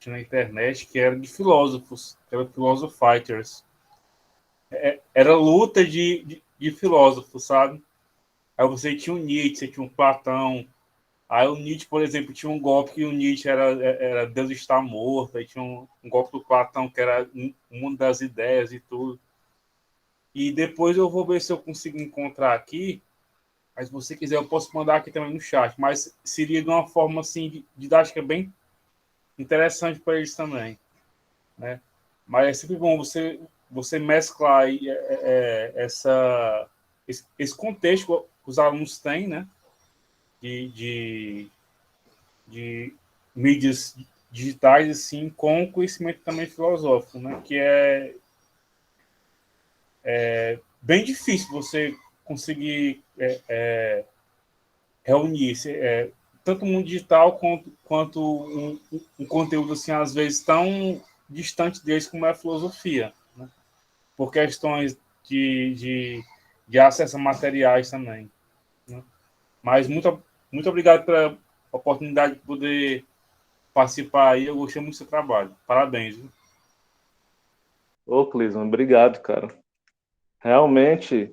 Speaker 6: na internet que era de filósofos, que era Philosophy Fighters. Era luta de filósofos, sabe? Aí você tinha o Nietzsche, você tinha o Platão. Aí o Nietzsche, por exemplo, tinha um golpe que o Nietzsche era Deus está morto. Aí tinha um golpe do Platão que era o mundo das ideias e tudo. E depois eu vou ver se eu consigo encontrar aqui. Mas se você quiser, eu posso mandar aqui também no chat. Mas seria de uma forma assim, didática bem interessante para eles também, né? Mas é sempre bom você mesclar aí, esse contexto que os alunos têm, né? De, de mídias digitais assim, com conhecimento também filosófico, né? Que bem difícil você conseguir reunir tanto o mundo digital quanto um conteúdo assim às vezes tão distante deles como é a filosofia, né? Por questões de acesso a materiais também, né? Mas muito obrigado pela oportunidade de poder participar aí. Eu gostei muito do seu trabalho. Parabéns. Viu?
Speaker 3: Ô, Clisman, obrigado, cara. Realmente,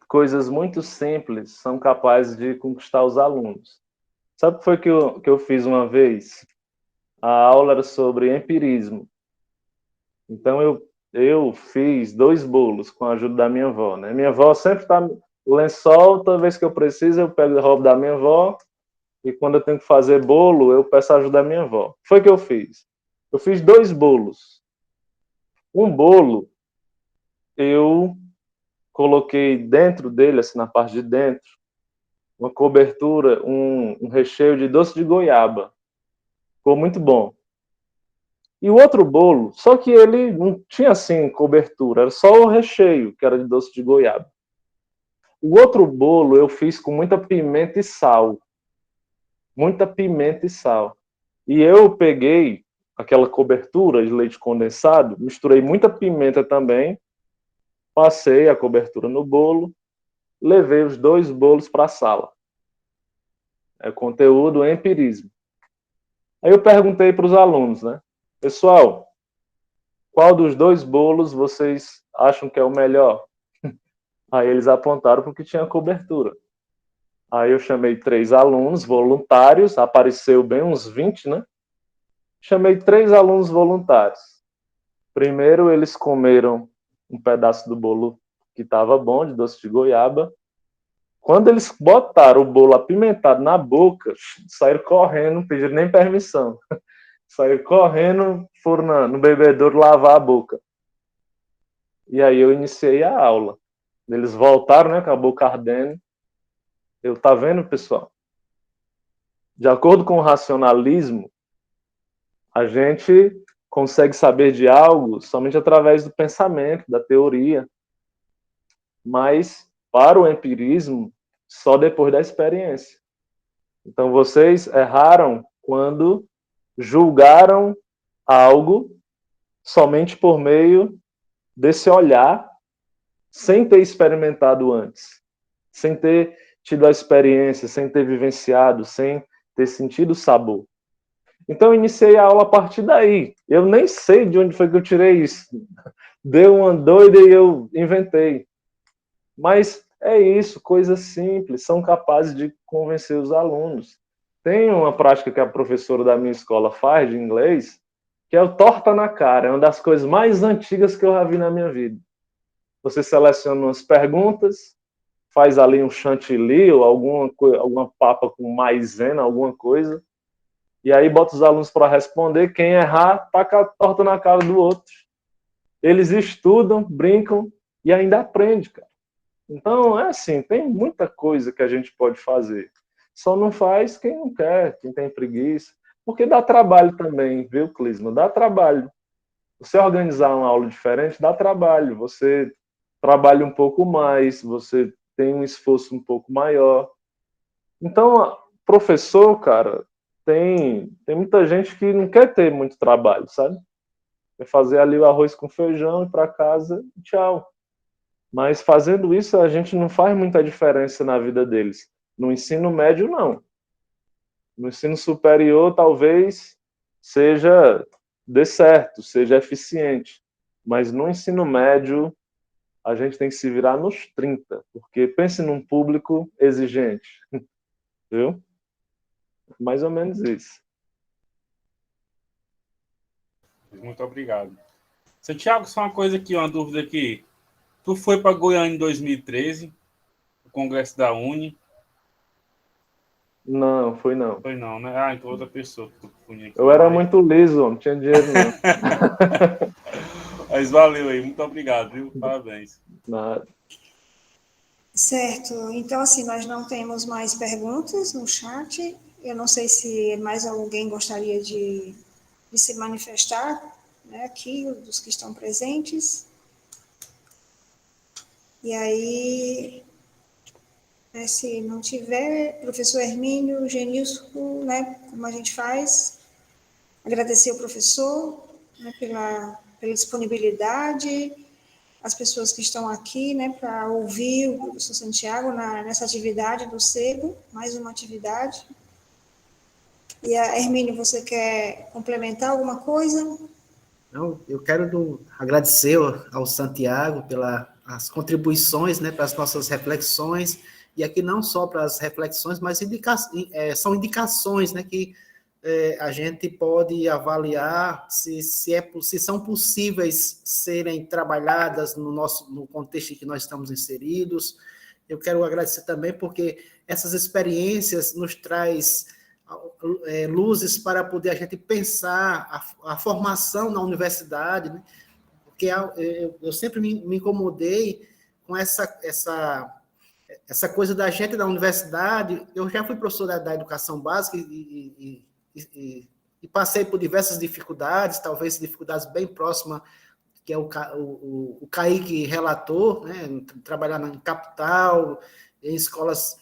Speaker 3: coisas muito simples são capazes de conquistar os alunos. Sabe o que foi que eu fiz uma vez? A aula era sobre empirismo. Então, eu fiz 2 bolos com a ajuda da minha avó, né? Minha avó sempre está no lençol, toda vez que eu preciso, eu pego e roubo da minha avó, e quando eu tenho que fazer bolo, eu peço a ajuda da minha avó. Foi o que eu fiz. Eu fiz 2 bolos. Um bolo, eu coloquei dentro dele, assim, na parte de dentro, uma cobertura, um recheio de doce de goiaba. Ficou muito bom. E o outro bolo, só que ele não tinha, assim, cobertura, era só o recheio, que era de doce de goiaba. O outro bolo eu fiz com muita pimenta e sal. Muita pimenta e sal. E eu peguei aquela cobertura de leite condensado, misturei muita pimenta também, passei a cobertura no bolo, levei os 2 bolos para a sala. É conteúdo empirismo. Aí eu perguntei para os alunos, né? Pessoal, qual dos 2 bolos vocês acham que é o melhor? Aí eles apontaram para o que tinha cobertura. Aí eu chamei 3 alunos voluntários, apareceu bem uns 20, né? Chamei 3 alunos voluntários. Primeiro eles comeram um pedaço do bolo que estava bom, de doce de goiaba. Quando eles botaram o bolo apimentado na boca, saíram correndo, não pediram nem permissão. Saíram correndo, foram no bebedouro lavar a boca. E aí eu iniciei a aula. Eles voltaram, né, com a boca ardendo. Tá vendo, pessoal? De acordo com o racionalismo, a gente consegue saber de algo somente através do pensamento, da teoria. Mas, para o empirismo, só depois da experiência. Então, vocês erraram quando julgaram algo somente por meio desse olhar, sem ter experimentado antes, sem ter tido a experiência, sem ter vivenciado, sem ter sentido o sabor. Então, eu iniciei a aula a partir daí. Eu nem sei de onde foi que eu tirei isso. Deu uma doida e eu inventei. Mas é isso, coisas simples, são capazes de convencer os alunos. Tem uma prática que a professora da minha escola faz de inglês, que é o torta na cara. É uma das coisas mais antigas que eu já vi na minha vida. Você seleciona umas perguntas, faz ali um chantilly ou alguma papa com maisena, alguma coisa, e aí bota os alunos para responder. Quem errar, taca a torta na cara do outro. Eles estudam, brincam e ainda aprendem, cara. Então, é assim, tem muita coisa que a gente pode fazer. Só não faz quem não quer, quem tem preguiça. Porque dá trabalho também, viu, Clisma? Dá trabalho. Você organizar uma aula diferente dá trabalho. Você trabalha um pouco mais, você tem um esforço um pouco maior. Então, professor, cara, tem muita gente que não quer ter muito trabalho, sabe? Quer fazer ali o arroz com feijão, ir para casa e tchau. Mas fazendo isso, a gente não faz muita diferença na vida deles. No ensino médio, não. No ensino superior, talvez dê certo, seja eficiente. Mas no ensino médio, a gente tem que se virar nos 30, porque pense num público exigente. Viu? Mais ou menos isso.
Speaker 6: Muito obrigado. Santiago, só uma coisa aqui, uma dúvida aqui. Tu foi para Goiânia em 2013, o Congresso da Uni.
Speaker 3: Não, foi não.
Speaker 6: Foi não, né? Ah, então outra pessoa que tu punha aqui.
Speaker 3: Eu era muito liso, não tinha dinheiro não.
Speaker 6: Mas valeu aí, muito obrigado, viu? Parabéns.
Speaker 3: Nada.
Speaker 1: Certo. Então, assim, nós não temos mais perguntas no chat. Eu não sei se mais alguém gostaria de se manifestar, né, aqui, dos que estão presentes. E aí, né, se não tiver, professor Hermínio, Genilson, né, como a gente faz, agradecer ao professor, né, pela disponibilidade, as pessoas que estão aqui, né, para ouvir o professor Santiago nessa atividade do SEBO, mais uma atividade. E a Hermínio, você quer complementar alguma coisa?
Speaker 2: Não, eu quero agradecer ao Santiago pelas contribuições, né, para as nossas reflexões, e aqui não só para as reflexões, mas são indicações, né, que a gente pode avaliar se são possíveis serem trabalhadas no contexto em que nós estamos inseridos. Eu quero agradecer também porque essas experiências nos traz luzes para poder a gente pensar a formação na universidade, né? Porque eu sempre me incomodei com essa coisa da gente da universidade. Eu já fui professor da educação básica e passei por diversas dificuldades, talvez dificuldades bem próximas, que é o Kaique relatou, né? Trabalhar em capital, em escolas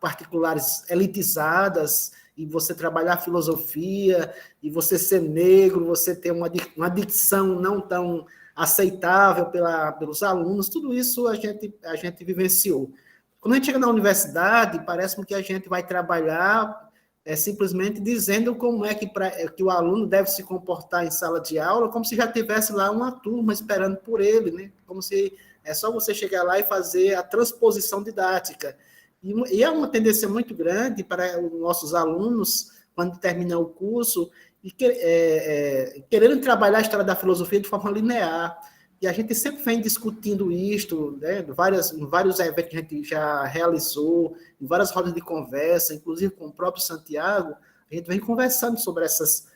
Speaker 2: particulares elitizadas, e você trabalhar filosofia, e você ser negro, você ter uma dicção não tão aceitável pelos alunos, tudo isso a gente vivenciou. Quando a gente chega na universidade, parece-me que a gente vai trabalhar simplesmente dizendo como é que o aluno deve se comportar em sala de aula, como se já tivesse lá uma turma esperando por ele, né? Como se é só você chegar lá e fazer a transposição didática. E é uma tendência muito grande para os nossos alunos, quando terminam o curso, e querendo trabalhar a história da filosofia de forma linear. E a gente sempre vem discutindo isto, né, em vários eventos que a gente já realizou, em várias rodas de conversa, inclusive com o próprio Santiago, a gente vem conversando sobre esse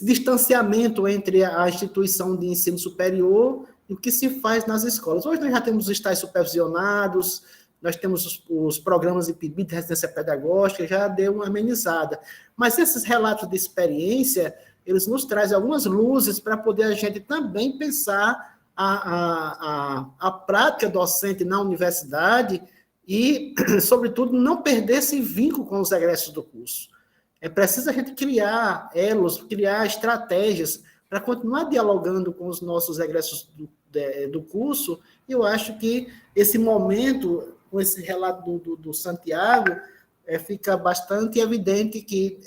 Speaker 2: distanciamento entre a instituição de ensino superior e o que se faz nas escolas. Hoje nós já temos os estágios supervisionados, nós temos os programas de PIBID, de residência pedagógica, já deu uma amenizada. Mas esses relatos de experiência, eles nos trazem algumas luzes para poder a gente também pensar a prática docente na universidade e, sobretudo, não perder esse vínculo com os egressos do curso. É preciso a gente criar elos, criar estratégias para continuar dialogando com os nossos egressos do curso. Eu acho que esse momento, com esse relato do Santiago, fica bastante evidente que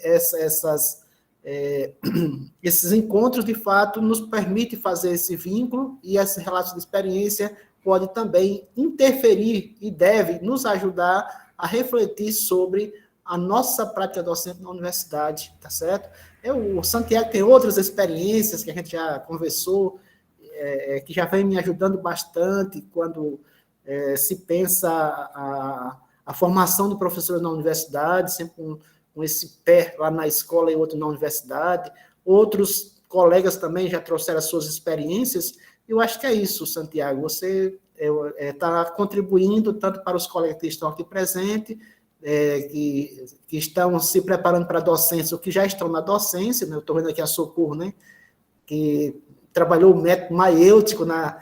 Speaker 2: esses encontros, de fato, nos permitem fazer esse vínculo, e esses relatos de experiência pode também interferir e deve nos ajudar a refletir sobre a nossa prática docente na universidade, tá certo? O Santiago tem outras experiências que a gente já conversou, que já vem me ajudando bastante quando se pensa a formação do professor na universidade, sempre com esse pé lá na escola e outro na universidade. Outros colegas também já trouxeram as suas experiências. Eu acho que é isso, Santiago. Você está contribuindo tanto para os colegas que estão aqui presentes, que estão se preparando para a docência, ou que já estão na docência, né? Eu estou vendo aqui a Socorro, né? Que trabalhou o método maiêutico na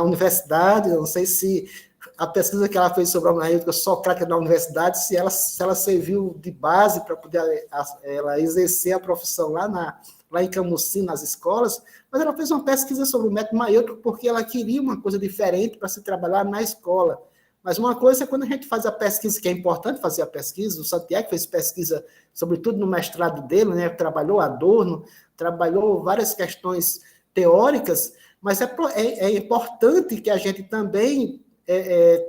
Speaker 2: universidade. Eu não sei se a pesquisa que ela fez sobre a maiêutica socrática na universidade, se ela serviu de base para poder ela exercer a profissão lá em Camusim, nas escolas, mas ela fez uma pesquisa sobre o método maiêutico porque ela queria uma coisa diferente para se trabalhar na escola. Mas uma coisa é quando a gente faz a pesquisa, que é importante fazer a pesquisa. O Santiago fez pesquisa, sobretudo no mestrado dele, né? Trabalhou Adorno, trabalhou várias questões teóricas, mas é importante que a gente também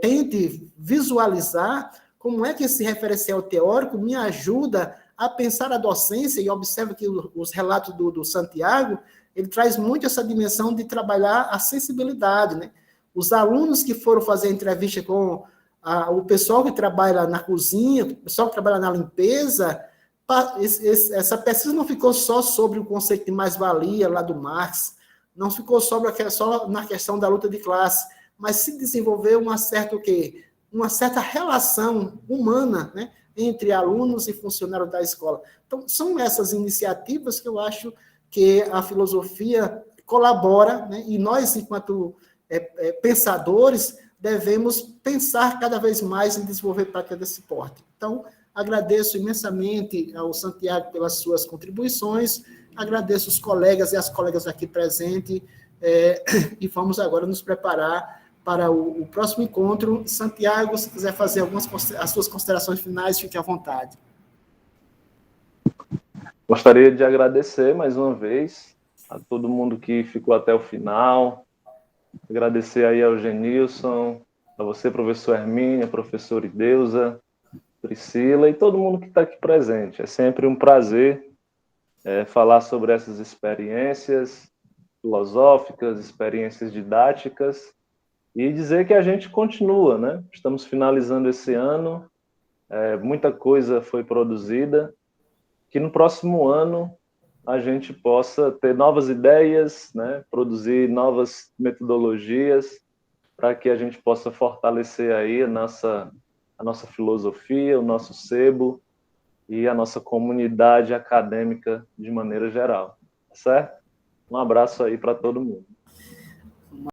Speaker 2: tente visualizar como é que esse referencial teórico me ajuda a pensar a docência, e observa que os relatos do Santiago, ele traz muito essa dimensão de trabalhar a sensibilidade, né? Os alunos que foram fazer entrevista com o pessoal que trabalha na cozinha, o pessoal que trabalha na limpeza, essa pesquisa não ficou só sobre o conceito de mais-valia lá do Marx, não ficou só na questão da luta de classe, mas se desenvolveu uma certa relação humana, né, entre alunos e funcionários da escola. Então, são essas iniciativas que eu acho que a filosofia colabora, né, e nós, enquanto pensadores, devemos pensar cada vez mais em desenvolver prática desse porte. Então, agradeço imensamente ao Santiago pelas suas contribuições, agradeço os colegas e as colegas aqui presentes, e vamos agora nos preparar para o próximo encontro. Santiago, se quiser fazer as suas considerações finais, fique à vontade.
Speaker 3: Gostaria de agradecer mais uma vez a todo mundo que ficou até o final. Agradecer aí ao Genilson, a você, professor Hermínia, professora Ideusa, Priscila e todo mundo que está aqui presente. É sempre um prazer falar sobre essas experiências filosóficas, experiências didáticas, e dizer que a gente continua, né? Estamos finalizando esse ano, muita coisa foi produzida, que no próximo ano a gente possa ter novas ideias, né? Produzir novas metodologias, para que a gente possa fortalecer aí a nossa filosofia, o nosso sebo e a nossa comunidade acadêmica de maneira geral, tá certo? Um abraço aí para todo mundo.